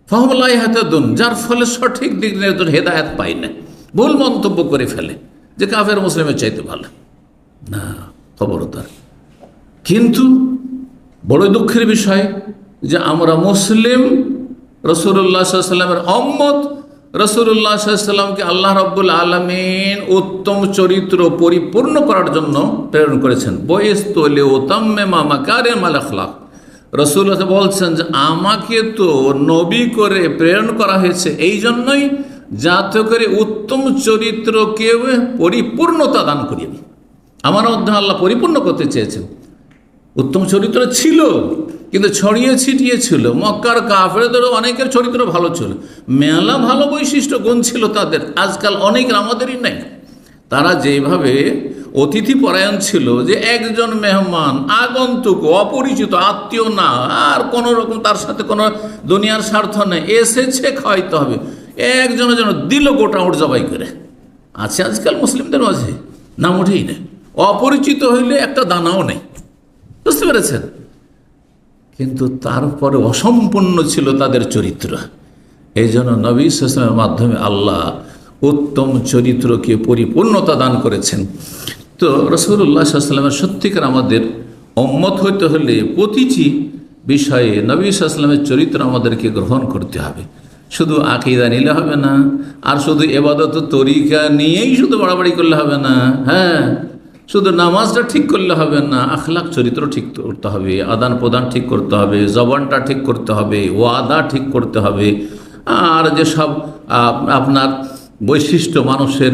Speaker 1: ফাহুম লা ইয়াহতাদুন, যার ফলে সঠিক দিক নির্দেশ হেদায়েত পায় না, ভুল মন্তব্য করে ফেলে যে কাফের মুসলিমের চাইতে ভালো না, খবরদার। কিন্তু বড় দুঃখের বিষয় যে আমরা মুসলিম, রাসূলুল্লাহ সাল্লাল্লাহু আলাইহি ওয়াসাল্লামের উম্মত, রাসূলুল্লাহ সাল্লাল্লাহু আলাইহি ওয়াসাল্লামকে আল্লাহ রাব্বুল আলামিন উত্তম চরিত্র পরিপূর্ণ করার জন্য প্রেরণ করেছেন। বুইসতু লিউতাম্মিমা মাকারিমাল আখলাক, রাসূলুল্লাহ বলছেন যে আমাকে তো নবী করে প্রেরণ করা হয়েছে এই জন্যই, যাতে করে উত্তম চরিত্রকে পরিপূর্ণতা দান করিয়ে দিই। আমার মধ্যে আল্লাহ পরিপূর্ণ করতে চেয়েছেন। উত্তম চরিত্র ছিল কিন্তু ছড়িয়ে ছিটিয়ে ছিল। মক্কার কাফেরদেরও অনেকের চরিত্র ভালো ছিল, মেলা ভালো বৈশিষ্ট্য গুণ ছিল তাদের, আজকাল অনেকের আমাদেরই নাই। তারা যেভাবে অতিথি পরায়ণ ছিল, যে একজন মেহমান আগন্তুক অপরিচিত আত্মীয় না, আর কোনো রকম তার সাথে কোনো দুনিয়ার স্বার্থ নেই, এসেছে খাওয়াইতে হবে, একজনের জন্য দিল গোটা ওট জবাই করে। আছে আজকাল মুসলিমদের মাঝে, নাম উঠেই নেই। অপরিচিত হইলে একটা দানাও নেই, বুঝতে পেরেছেন? কিন্তু তারপরে অসম্পূর্ণ ছিল তাদের চরিত্র। এই জন্য নবী সাল্লাল্লাহু আলাইহি ওয়াসাল্লামের মাধ্যমে আল্লাহ উত্তম চরিত্রকে পরিপূর্ণতা দান করেছেন। তো রাসূলুল্লাহ সাল্লাল্লাহু আলাইহি ওয়াসাল্লামের সত্যিকার আমাদের উম্মত হইতে হলে প্রতিটি বিষয়ে নবী সাল্লাল্লাহু আলাইহি ওয়াসাল্লামের চরিত্র আমাদেরকে গ্রহণ করতে হবে। শুধু আকীদা নিলে হবে না, আর শুধু ইবাদত তরিকা নিয়েই শুধু বাড়াবাড়ি করলে হবে না। হ্যাঁ, শুধু নামাজটা ঠিক করলে হবে না, আখলাক চরিত্র ঠিক করতে হবে, আদান প্রদান ঠিক করতে হবে, জবানটা ঠিক করতে হবে, ওয়াদা ঠিক করতে হবে। আর যেসব আপনার বৈশিষ্ট্য, মানুষের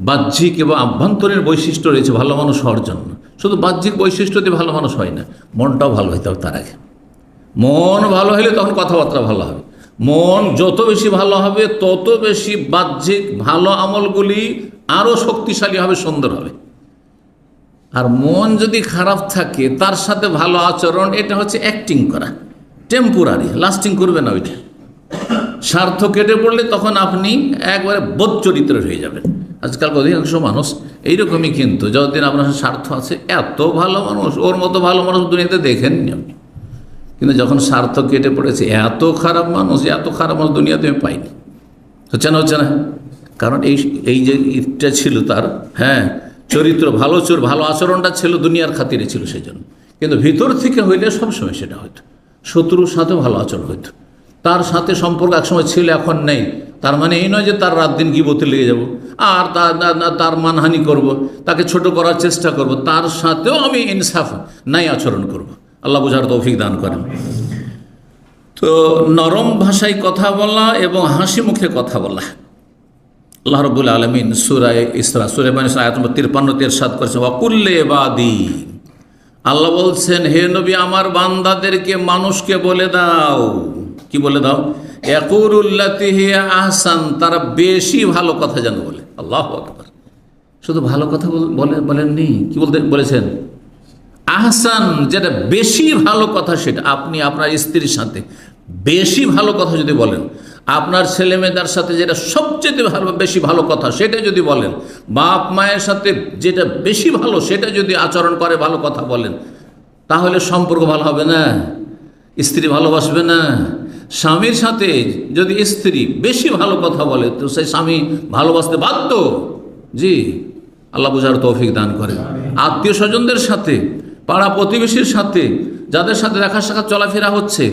Speaker 1: বাহ্যিক এবং আভ্যন্তরীণ বৈশিষ্ট্য রয়েছে ভালো মানুষ হওয়ার জন্য, শুধু বাহ্যিক বৈশিষ্ট্য দিয়ে ভালো মানুষ হয় না, মনটাও ভালো হইতে হবে তার আগে। মন ভালো হলে তখন কথাবার্তা ভালো হবে। মন যত বেশি ভালো হবে তত বেশি বাহ্যিক ভালো আমলগুলি আরও শক্তিশালী হবে, সুন্দর হবে। আর মন যদি খারাপ থাকে তার সাথে ভালো আচরণ, এটা হচ্ছে অ্যাক্টিং করা, টেম্পোরারি, লাস্টিং করবে না। ওইটা স্বার্থ কেটে পড়লে তখন আপনি একবারে বোধ চরিত্রের হয়ে যাবেন। আজকাল অধিকাংশ মানুষ এইরকমই, কিন্তু যতদিন আপনার স্বার্থ আছে, এত ভালো মানুষ, ওর মতো ভালো মানুষ দুনিয়াতে দেখেননি আপনি। কিন্তু যখন স্বার্থ কেটে পড়েছে, এত খারাপ মানুষ দুনিয়াতে আমি পাইনি। হচ্ছে না? কারণ এই যে ইটা ছিল তার, হ্যাঁ, চরিত্র ভালো, ভালো আচরণটা ছিল, দুনিয়ার খাতিরে ছিল সেই জন্য। কিন্তু ভিতর থেকে হইলে সবসময় সেটা হইতো। শত্রুর সাথেও ভালো আচরণ হইতো, তার সাথে সম্পর্ক একসময় ছিল, এখন নেই। তার মানে এই নয় যে তার রাত দিন গীবতে লেগে যাব আর তার মানহানি করব, তাকে ছোট করার চেষ্টা করব, তার সাথেও আমি ইনসাফ নাই আচরণ করব। আল্লাহ বুঝার তৌফিক দান করেন। তো নরম ভাষায় কথা বলা এবং হাসি মুখে কথা বলা, আল্লাহ রাব্বুল আলামিন সূরা ইসরা, সূরা বনী ইসরা আয়াত নম্বর 53 ইরশাদ করেছেন, ওয়াকুল্লি ইবাদি, আল্লাহ বলছেন, হে নবী, আমার বান্দাদেরকে, মানুষকে বলে দাও, কি বলে দাও? ইয়াকুলুল্লাতি হিয়া আহসান, তারা বেশি ভালো কথা যেন বলে। আল্লাহু আকবার। শুধু ভালো কথা বলেননি, কি বলেছেন? আহসান, যেটা বেশি ভালো কথা, সেটা আপনি আপনার স্ত্রীর সাথে বেশি ভালো কথা যদি বলেন, আপনার ছেলে মেয়েদের সাথে যেটা সবচেয়ে বেশি ভালো কথা সেটা যদি বলেন, বাপ মায়ের সাথে যেটা বেশি ভালো সেটা যদি আচরণ করে, ভালো কথা বলেন, তাহলে সম্পর্ক ভালো হবে না? স্ত্রী ভালোবাসবে না? স্বামীর সাথে যদি স্ত্রী বেশি ভালো কথা বলে তো সেই স্বামী ভালোবাসতে বাধ্য। জি, আল্লাহ বুঝার তৌফিক দান করেন। আত্মীয় স্বজনদের সাথে, পাড়া প্রতিবেশীর সাথে, যাদের সাথে দেখা সাক্ষাৎ চলাফেরা হচ্ছে,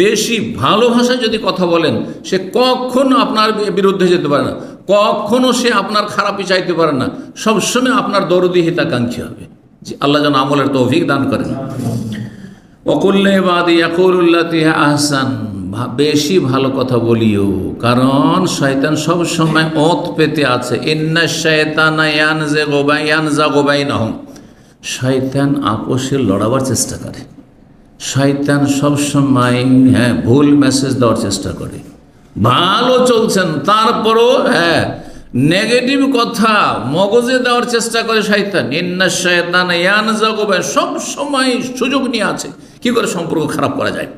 Speaker 1: বেশি ভালো ভাষায় যদি কথা বলেন, সে কখনো আপনার বিরুদ্ধে যেতে পারে না, কখনো সে আপনার খারাপই চাইতে পারে না, সবসময় আপনার দরদি হিতাকাঙ্ক্ষী হবে। জি, আল্লাহ যেন আমলের তৌফিক দান করেন। ওয়াকুল্লি ইবাদি ইয়াকুলুল্লাতি হিয়া আহসান, বেশি ভালো কথা বলিও, কারণ শয়তান সব সময় ওত পেতে আছে। ইন্নাশ শায়তানা ইয়ানজাগু বাইনাহুম, শয়তান আপোষে লড়াবার চেষ্টা করে। শয়তান সবসময় ভুল মেসেজ দেওয়ার চেষ্টা করে। ভালো চলছেন তারপরও নেগেটিভ কথা মগজে দেওয়ার চেষ্টা করে শয়তান। ইন্নাশ শায়তানা ইয়ানজাগু বাইনাহুম, সব সময় সুযোগ নিয়ে আছে কি করে সম্পর্ক খারাপ করা যায়।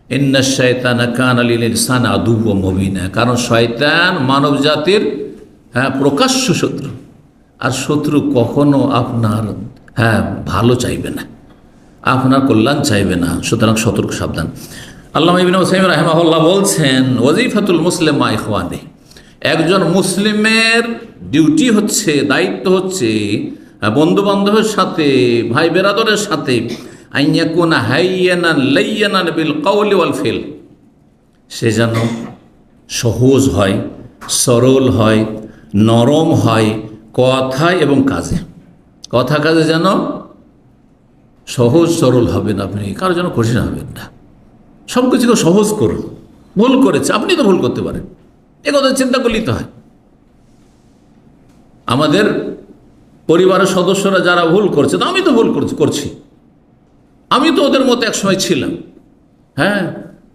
Speaker 1: ইন্নাশ শায়তানা কানা লিল ইনসানি আদুওয়াম মুবিনা, কারণ শয়তান মানব জাতির প্রকাশ্য শত্রু, আর শত্রু কখনো আপনার ভালো চাইবে না, আপনার কল্যাণ চাইবে না। সুতরাং সতর্ক, সাবধান। আল্লামা ইবনে উসাইমিন রাহিমাহুল্লাহ বলছেন, ওয়াজিফাতুল মুসলিম মা ইখওয়ানি, একজন মুসলিমের ডিউটি হচ্ছে, দায়িত্ব হচ্ছে বন্ধু বান্ধবের সাথে, ভাই বেরাদরের সাথে, আইয়াকুনা হাইয়ানান লাইয়ানান বিল কওলি ওয়াল ফিল, সে যেন সহজ হয়, সরল হয়, নরম হয় কথায় এবং কাজে। কথা কাজে যেন সহজ সরল হবেন আপনি, কারোর যেন কঠিন হবেন না। সব কিছুকে সহজ করুন। ভুল করেছে, আপনি তো ভুল করতে পারেন, এ কথা চিন্তা করলেই তো হয়। আমাদের পরিবারের সদস্যরা যারা ভুল করছে, তো আমি তো ভুল করছি, আমি তো ওদের মতো একসময় ছিলাম,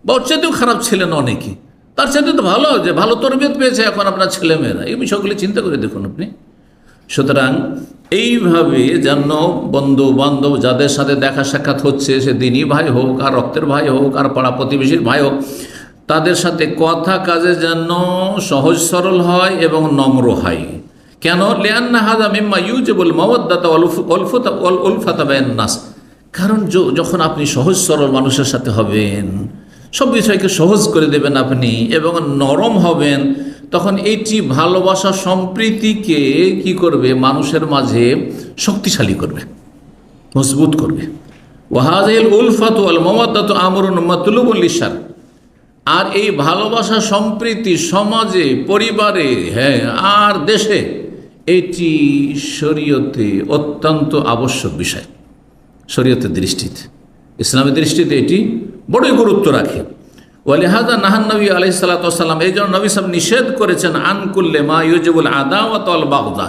Speaker 1: বা ওর চাইতেও খারাপ ছিলেন অনেকে, তার চাইতে তো ভালো, যে ভালো তরবিয়ত পেয়েছে এখন আপনার ছেলেমেয়েরা, এই বিষয়গুলি চিন্তা করে দেখুন আপনি। সুতরাং এইভাবে যেন বন্ধু বান্ধব যাদের সাথে দেখা সাক্ষাৎ হচ্ছে, সে দিনী ভাই হোক, আর রক্তের ভাই হোক, আর পাড়া প্রতিবেশীর ভাই হোক, তাদের সাথে কথা কাজে যেন সহজ সরল হয় এবং নম্র হয়। কেন? লিআন্না হাযা মিম্মা ইউজিবুল মাওয়াদ্দাতা ওয়াল উলফাতা বাইনান নাস, কারণ যখন আপনি সহজ সরল মানুষের সাথে হবেন, সব বিষয়কে সহজ করে দেবেন আপনি এবং নরম হবেন, তখন এটি ভালোবাসা সম্প্রীতিকে কি করবে? মানুষের মাঝে শক্তিশালী করবে, মজবুত করবে। ওয়াহাযিহিল উলফাতু ওয়াল মাওয়াদ্দাতু আমরুন মাতলুবুন লিশার, আর এই ভালোবাসা সম্প্রীতি সমাজে, পরিবারে, হ্যাঁ, আর দেশে এটি শরীয়তে অত্যন্ত আবশ্যক বিষয়। শরীয়তের দৃষ্টিতে, ইসলামের দৃষ্টিতে এটি বড়ই গুরুত্ব রাখে। ওয়ালিহাদা নাহান নবী আলাইহিস সালাতু ওয়াস সালাম, এই জন্য নবী সাহেব নিষেধ করেছেন আনকুল্লে মা ইউজিবুল আদাওয়াত ওয়াল বাগদা,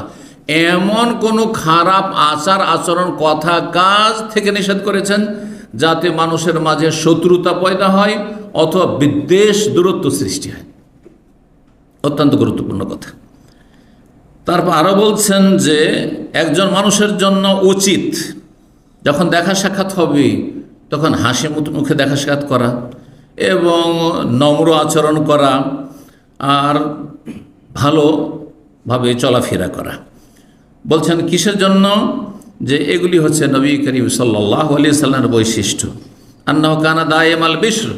Speaker 1: এমন কোনো খারাপ আচার আচরণ, কথা, কাজ থেকে নিষেধ করেছেন যাতে মানুষের মাঝে শত্রুতা পয়দা হয় অথবা বিদ্বেষ, দূরত্ব সৃষ্টি হয়। অত্যন্ত গুরুত্বপূর্ণ কথা। তারপর আরো বলছেন যে একজন মানুষের জন্য উচিত যখন দেখা সাক্ষাৎ হবে তখন হাসি মুখে দেখা সাক্ষাৎ করা এবং নম্র আচরণ করা আর ভালোভাবে চলাফেরা করা। বলছেন কিসের জন্য? যে এগুলি হচ্ছে নবী করিম সাল্লাল্লাহু আলাইহি সাল্লামের বৈশিষ্ট্য। আন্নাহু কানা দায়েমাল বিশর,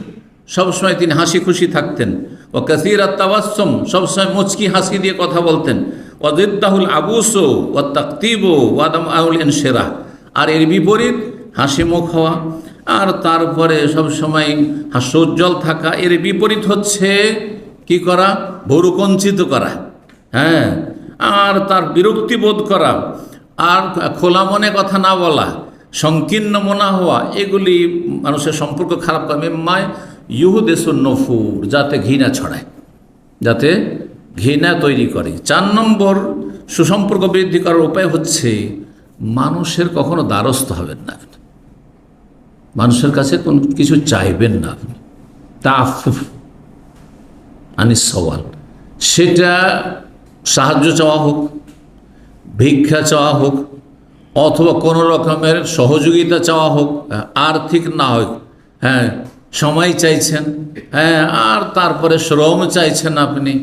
Speaker 1: সবসময় তিনি হাসি খুশি থাকতেন। ও কাসীরাত তাবাসসুম, সবসময় মুচকি হাসি দিয়ে কথা বলতেন। ওয়া জিদ্দাহুল আবুসু ওয়া তাকতিবু ওয়া দামআউল ইনশিরাহ, আর এর বিপরীত হাসি মুখ হওয়া আর তারপরে সবসময় হাস্যোজ্জ্বল থাকা। এর বিপরীত হচ্ছে কি করা? ভুরুকুঞ্চিত করা, হ্যাঁ, আর তার বিরক্তি বোধ করা, আর খোলা মনে কথা না বলা, সংকীর্ণ মনা হওয়া, এগুলি মানুষের সম্পর্ক খারাপ করে। মিম্মায় ইউহুদেসুন নফুর, যাতে ঘৃণা ছড়ায়, যাতে ঘৃণা তৈরি করে। 4 নম্বর সুসম্পর্ক বৃদ্ধি করার উপায় হচ্ছে মানুষের কখনো দ্বারস্থ হবেন না আপনি, মানুষের কাছে কোন কিছু চাইবেন না আপনি। তাআফফুফ আনিস সওয়াল, সেটা সাহায্য চাওয়া হোক, ভিক্ষা চাওয়া হোক, অথবা কোনো রকমের সহযোগিতা চাওয়া হোক, আর্থিক না হোক, হ্যাঁ, সময় চাইছেন, হ্যাঁ, আর তারপরে শ্রম চাইছেন আপনি,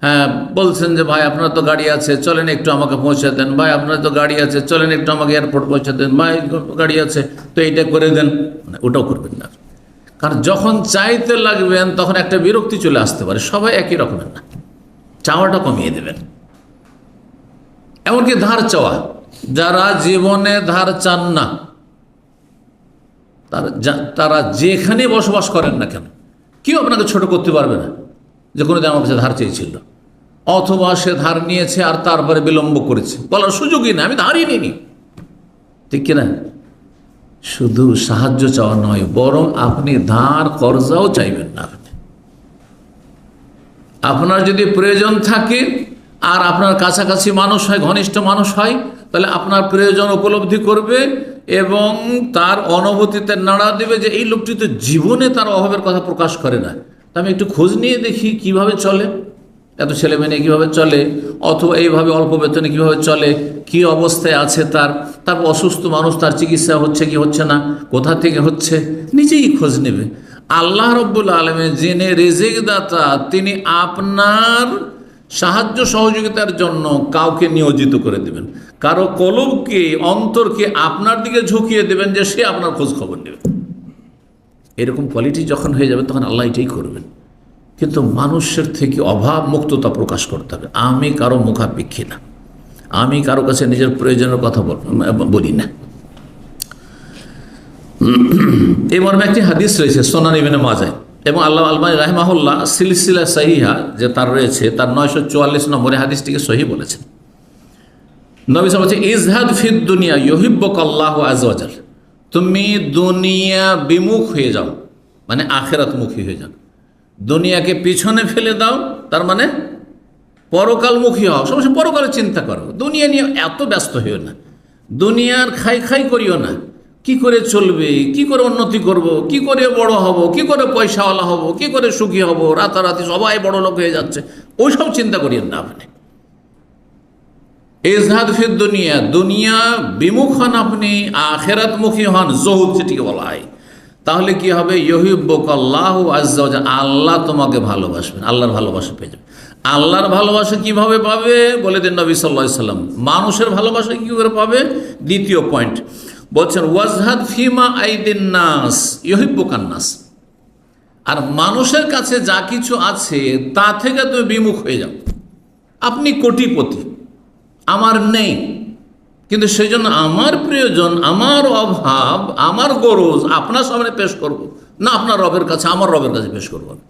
Speaker 1: হ্যাঁ, বলছেন যে ভাই আপনার তো গাড়ি আছে, চলেন একটু আমাকে পৌঁছে দেন, ভাই আপনার তো গাড়ি আছে, চলেন একটু আমাকে এয়ারপোর্ট পৌঁছে দেন, ভাই গাড়ি আছে তো এইটা করে দেন, ওটাও করবেন না। কারণ যখন চাইতে লাগবেন তখন একটা বিরক্তি চলে আসতে পারে। সবাই একই রকমের না, চাওয়াটা কমিয়ে দেবেন। এমনকি ধার চাওয়া, যারা জীবনে ধার চান না তারা যেখানে বসবাস করেন না কেন, কেউ আপনাকে ছোট করতে পারবে না যে কোনো দিন আমার কাছে ধার চেয়েছিল, অথবা সে ধার নিয়েছে আর তারপরে বিলম্ব করেছে, বলার সুযোগই না, আমি ধারই নিইনি, ঠিক কিনা? শুধু সাহায্য চাওয়া নয়, বরং আপনি ধার কর্জাও চাইবেন না। আপনার যদি প্রয়োজন থাকে আর আপনার কাছাকাছি মানুষ হয়, ঘনিষ্ঠ মানুষ হয়, তাহলে আপনার প্রয়োজন উপলব্ধি করবে এবং তার অনুভূতিতে নাড়া দেবে যে এই লোকটি তো জীবনে তার অভাবের কথা প্রকাশ করে না, আমি একটু খোঁজ নিয়ে দেখি কিভাবে চলে, এত ছেলে মেয়ে নিয়ে কীভাবে চলে, অথবা এইভাবে অল্প বেতনে কীভাবে চলে, কি অবস্থায় আছে তারপর অসুস্থ মানুষ, তার চিকিৎসা হচ্ছে কি হচ্ছে না, কোথা থেকে হচ্ছে, নিজেই খোঁজ নেবে। আল্লাহ রব্বুল আলামিন যিনি রিজিক দাতা, তিনি আপনার সাহায্য সহযোগিতার জন্য কাউকে নিয়োজিত করে দেবেন, কারো কলবকে, অন্তরকে আপনার দিকে ঝুঁকিয়ে দেবেন যে সে আপনার খোঁজ খবর নেবে। এরকম কোয়ালিটি যখন হয়ে যাবে তখন আল্লাহ এটাই করবেন। কিন্তু মানুষের থেকে অভাব মুক্ততা প্রকাশ করতে হবে। আমি কারো মুখাপেক্ষী না, আমি কারো কাছে নিজের প্রয়োজনের কথা বলি না। এই মর্মে একটি হাদিস রয়েছে সুনান ইবনে মাজাহ, এবং আল্লাহ আলবানী রাহিমাহুল্লাহ সিলসিলা সহিহা যে তার রয়েছে, তার 944 নম্বরে হাদিসটিকে সহি বলেছেন। নবী সাল্লাল্লাহু আলাইহি ওয়াসাল্লাম বলেছেন, ইজহাদ ফিদ দুনিয়া ইউহিব্বুকাল্লাহু আযজা ওয়া জাল, তুমি দুনিয়া বিমুখ হয়ে যাও, মানে আখিরাতমুখী হয়ে যাও। দুনিয়াকে পিছনে ফেলে দাও, তার মানে পরকালমুখী হও, সবসময় পরকালের চিন্তা করো, দুনিয়া নিয়ে এত ব্যস্ত হইও না, দুনিয়ার খাই করিও না, কি করে চলবে, কি করে উন্নতি করব, কি করে বড় হব, কি করে পয়সাওয়ালা হব, কি করে সুখী হব, রাতারাতি সবাই বড় লোক হয়ে যাচ্ছে, ওইসব চিন্তা করিয়েন না আপনি। ইজহাদ ফিদ দুনিয়া, দুনিয়া বিমুখ হন আপনি, আখিরাতমুখী হন, জহুদ যেটিকে বলা হয়। তাহলে কি হবে? ইউহিব্বুকাল্লাহু আযজা ওয়া জাল্লা, আল্লাহ তোমাকে ভালোবাসবেন, আল্লাহর ভালোবাসা পেয়ে যাবে। আল্লাহর ভালোবাসা কিভাবে পাবে বলে দেন নবী সাল্লাল্লাহু আলাইহি ওয়াসাল্লাম। মানুষের ভালোবাসা কি করে পাবে? দ্বিতীয় পয়েন্ট বলছেন, ওয়াজহাদ ফিমা আইদিন নাস ইউহিব্বুকান নাস, আর মানুষের কাছে যা কিছু আছে তা থেকে তুমি বিমুখ হয়ে যাও। আপনি কোটিপতি, আমার নেই, কিন্তু সেই জন্য আমার প্রয়োজন, আমার অভাব, আমার গরজ আপনার সামনে পেশ করব না, আপনার রবের কাছে, আমার রবের কাছে পেশ করব না।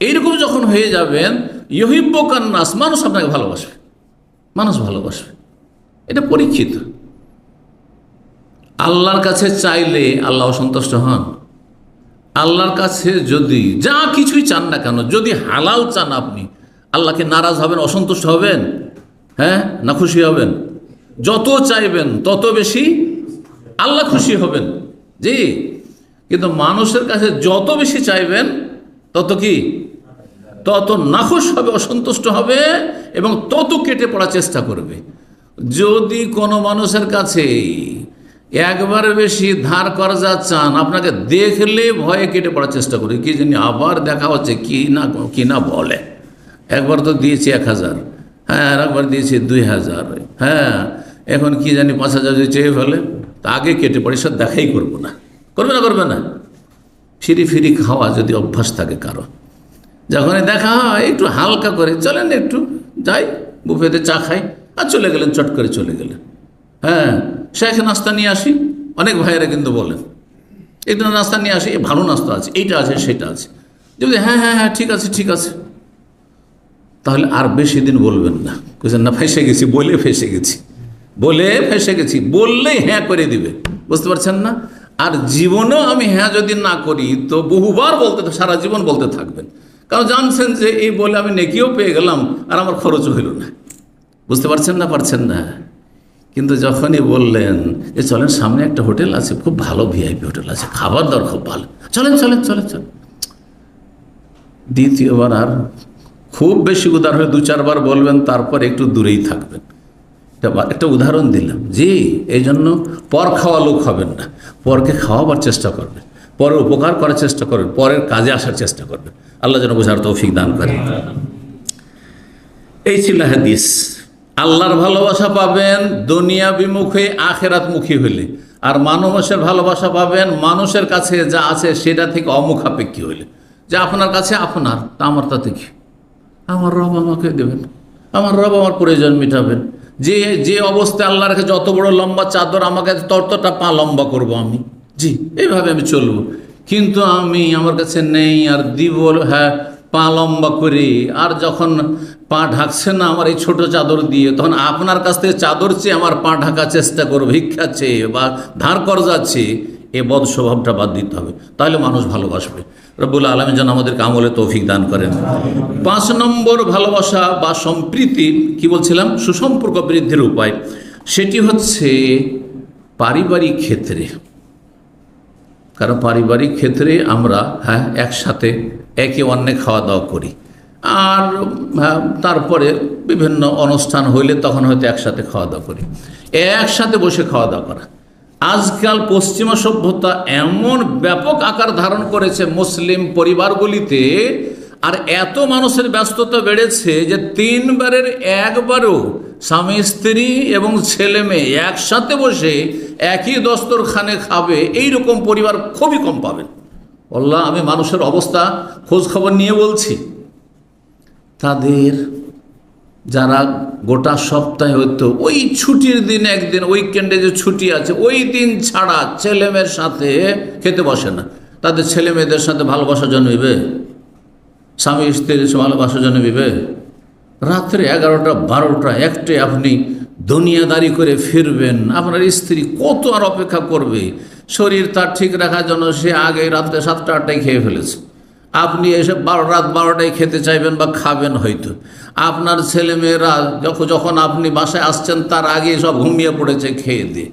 Speaker 1: এইরকম যখন হয়ে যাবেন, ইউহিব্বুকান নাস, মানুষ আপনাকে ভালোবাসবে, মানুষ ভালোবাসবে। এটা পরীক্ষিত। আল্লাহর কাছে চাইলে আল্লাহ সন্তুষ্ট হন। আল্লাহর কাছে যদি যা কিছুই চান না কেন, যদি হালাল চান, আপনি আল্লাহকে নারাজ হবেন, অসন্তুষ্ট হবেন? হ্যাঁ, না খুশি হবেন? যত চাইবেন তত বেশি আল্লাহ খুশি হবেন। জি, কিন্তু মানুষের কাছে যত বেশি চাইবেন তত কি, তত নাখুশ হবে, অসন্তুষ্ট হবে এবং তত কেটে পড়ার চেষ্টা করবে। যদি কোনো মানুষের কাছে একবার বেশি ধার কর্জা চান, আপনাকে দেখলে ভয়ে কেটে পড়ার চেষ্টা করে, কি জানি আবার দেখা হচ্ছে কি না বলে। একবার তো দিয়েছি 1000, হ্যাঁ, আর একবার দিয়েছি 2000, হ্যাঁ, এখন কি জানি 5000 যদি চেয়ে ফেলে, তা আগে কেটে পড়ে, সব দেখাই করবো না। করবে না। ফিরি খাওয়া যদি অভ্যাস থাকে কারো, যখনই দেখা হয় একটু হালকা করে চলেন, একটু যাই বুফেতে চা খাই, আর চলে গেলেন, চট করে চলে গেলেন। হ্যাঁ, শেখ নাস্তা নিয়ে আসি, অনেক ভাইয়েরা কিন্তু বলেন একটু নাস্তা নিয়ে আসি, ভালো নাস্তা আছে, এইটা আছে সেটা আছে। যদি হ্যাঁ ঠিক আছে, তাহলে আর বেশি দিন বলবেন না। বুঝলেন না, ফেসে গেছি, বলে ফেসে গেছি, বললেই হ্যাঁ করে দিবে। বুঝতে পারছেন না? আর জীবনেও আমি হ্যাঁ যদি না করি তো বহুবার সারা জীবন বলতে থাকবেন, কারণ জানছেন যে এই বলে আমি নেকিও পেয়ে গেলাম আর আমার খরচও হইল না। বুঝতে পারছেন না? কিন্তু যখনই বললেন যে চলেন, সামনে একটা হোটেল আছে, খুব ভালো ভিআইপি হোটেল আছে, খাবার দাবার খুব ভালো, চলেন, দ্বিতীয়বার আর খুব বেশি উদার হয়ে 2-4 বার বলবেন, তারপর একটু দূরেই থাকবেন। একটা উদাহরণ দিলাম। জি, এই জন্য পর খাওয়া লোক হবেন না, পরকে খাওয়াবার চেষ্টা করবেন, পরের উপকার করার চেষ্টা করবেন, পরের কাজে আসার চেষ্টা করবেন। আল্লাহ যেন বোঝার তৌফিক দান করেন। এই ছিল হাদিস। আল্লাহর ভালোবাসা পাবেন দুনিয়া বিমুখে, আখেরাতমুখী হইলে, আর মানুষের ভালোবাসা পাবেন মানুষের কাছে যা আছে সেটা থেকে অমুখাপেক্ষী হইলে। যে আপনার কাছে আপনার, তা আমার তাতে কি, আমার রব আমাকে দেবেন, আমার রব আমার প্রয়োজন মেটাবেন। যে অবস্থায় আল্লাহর কাছে যত বড় লম্বা চাদর, আমাকে ততটা পা লম্বা করব আমি, জি, এইভাবে আমি চলবো। কিন্তু আমার কাছে নেই আর দিব, হ্যাঁ, পা লম্বা করে, আর যখন পা ঢাকছে না আমার এই ছোট চাদর দিয়ে, তখন আপনার কাছ থেকে চাদর চেয়ে আমার পা ঢাকার চেষ্টা করবো, ভিক্ষা চেয়ে বা ধার কর্জা চেয়ে। এ বদ স্বভাবটা বাদ দিতে হবে, তাহলে মানুষ ভালোবাসবে। রব্বুল আলামিন যেন আমাদেরকে আমলে তৌফিক দান করেন। 5 নম্বর ভালোবাসা বা সম্প্রীতি, কি বলছিলাম, সুসম্পর্ক বৃদ্ধির উপায়, সেটি হচ্ছে পারিবারিক ক্ষেত্রে। কারণ পারিবারিক ক্ষেত্রে আমরা একসাথে একে অন্যে খাওয়া দাওয়া করি, আর তারপরে বিভিন্ন অনুষ্ঠান হইলে তখন হয়তো একসাথে খাওয়া দাওয়া করি, একসাথে বসে খাওয়া দাওয়া করা। আজকাল পশ্চিমা সভ্যতা এমন ব্যাপক আকার ধারণ করেছে মুসলিম পরিবারগুলিতে, আর এত মানুষের ব্যস্ততা বেড়েছে যে 3 বারের 1 বারও স্বামী স্ত্রী এবং ছেলে মেয়ে একসাথে বসে একই দস্তরখানে খাবে, এইরকম পরিবার খুবই কম পাবেন। আল্লাহ, আমি মানুষের অবস্থা খোঁজ খবর নিয়ে বলছি, তাদের যারা গোটা সপ্তাহে হয়তো ওই ছুটির দিন, একদিন উইকেন্ডে যে ছুটি আছে, ওই দিন ছাড়া ছেলে মেয়ের সাথে খেতে বসে না। তাদের ছেলে মেয়েদের সাথে ভালোবাসা জন্মিবে, স্বামী স্ত্রীর ভালোবাসা জন্মিবে। রাত্রে 11টা 12টা 1টে আপনি দুনিয়াদারি করে ফিরবেন, আপনার স্ত্রী কত আর অপেক্ষা করবে? শরীর তার ঠিক রাখার জন্য সে আগে রাত্রে 7টা 8টায় খেয়ে ফেলেছে, আপনি এসে রাত 12টায় খেতে চাইবেন বা খাবেন হয়তো। আপনার ছেলেমেয়েরা যখন আপনি বাসায় আসছেন তার আগে সব ঘুমিয়ে পড়েছে খেয়ে দিয়ে,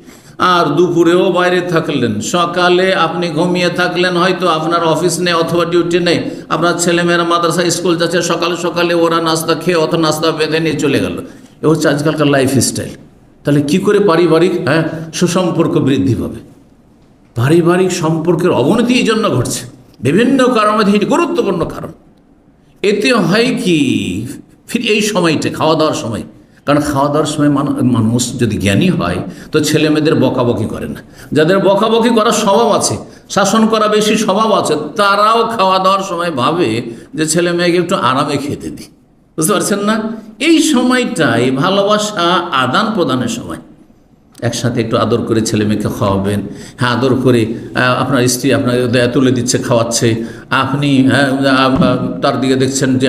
Speaker 1: আর দুপুরেও বাইরে থাকলেন, সকালে আপনি ঘুমিয়ে থাকলেন, হয়তো আপনার অফিস নেই অথবা ডিউটি নেই, আপনার ছেলেমেয়েরা মাদ্রাসা স্কুল যাচ্ছে, সকালে ওরা নাস্তা খেয়ে অত নাস্তা বেঁধে নিয়ে চলে গেল। এ হচ্ছে আজকালকার লাইফস্টাইল। তাহলে কি করে পারিবারিক সুসম্পর্ক বৃদ্ধি পাবে? পারিবারিক সম্পর্কের অবনতি এই জন্য ঘটছে, বিভিন্ন কারণে, এটি গুরুত্বপূর্ণ কারণ। এতে হয় কি, ফির এই সময়টা খাওয়া দাওয়ার সময়, কারণ খাওয়া দাওয়ার সময় মানুষ যদি জ্ঞানী হয় তো ছেলে মেয়েদের বকাবকি করে না। যাদের বকাবকি করার স্বভাব আছে, শাসন করা বেশি স্বভাব আছে, তারাও খাওয়া দাওয়ার সময় ভাবে যে ছেলে মেয়েকে একটু আরামে খেতে দিই। বুঝতে পারছেন না? এই সময়টাই ভালোবাসা আদান প্রদানের সময়। একসাথে একটু আদর করে ছেলে মেয়েকে খাওয়াবেন। হ্যাঁ, আদর করে আপনার স্ত্রী আপনাকে দয়া তুলে দিচ্ছে, খাওয়াচ্ছে, আপনি তার দিকে দেখছেন যে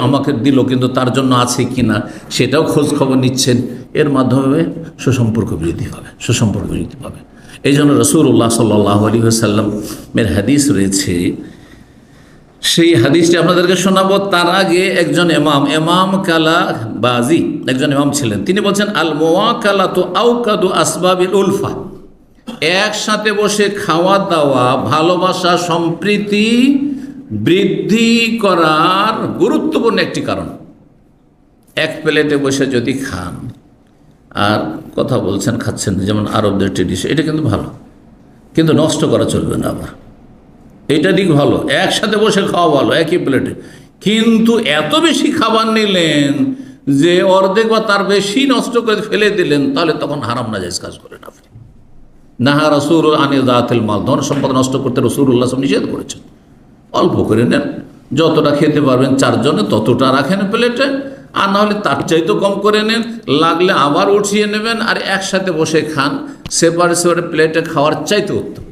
Speaker 1: আমাকে দিল, কিন্তু তার জন্য আছে কি না সেটাও খোঁজ খবর নিচ্ছেন। এর মাধ্যমে সুসম্পর্ক বৃদ্ধি পাবে। এই জন্য রাসূলুল্লাহ সাল্লাল্লাহু আলাইহি ওয়াসাল্লামের হাদিস রয়েছে, সেই হাদিসটি আপনাদেরকে শোনাবো। তার আগে একজন ইমাম কালা বাজি একজন ইমাম ছিলেন, তিনি বলছেন আল মুওয়াকালাতু আওকাদু আসবাবিল উলফা, একসাথে বসে খাওয়া দাওয়া ভালোবাসা সম্প্রীতি বৃদ্ধি করার গুরুত্বপূর্ণ একটি কারণ। এক প্লেটে বসে যদি খান আর কথা বলছেন, খাচ্ছেন, যেমন আরবদের ট্রেডিশন, এটা কিন্তু ভালো, কিন্তু নষ্ট করা চলবে না। আবার এটা দিক ভালো, একসাথে বসে খাওয়া ভালো একই প্লেটে, কিন্তু এত বেশি খাবার নিলেন যে অর্ধেক বা তার বেশি নষ্ট করে ফেলে দিলেন, তাহলে তখন হারাম নাজায়েজ কাজ করেন আপনি। নাহা রাসূল আনি যাতিল মাল, ধন সম্পদ নষ্ট করতে রাসূলুল্লাহ সাল্লাল্লাহু আলাইহি ওয়াসাল্লাম নিষেধ করেছেন। অল্প করে নেন, যতটা খেতে পারবেন চারজনে ততটা রাখেন প্লেটে, আর নাহলে তার চাইতে কম করে নেন, লাগলে আবার উঠিয়ে নেবেন, আর একসাথে বসে খান। সেপারেট প্লেটে খাওয়ার চাইতে উত্তম।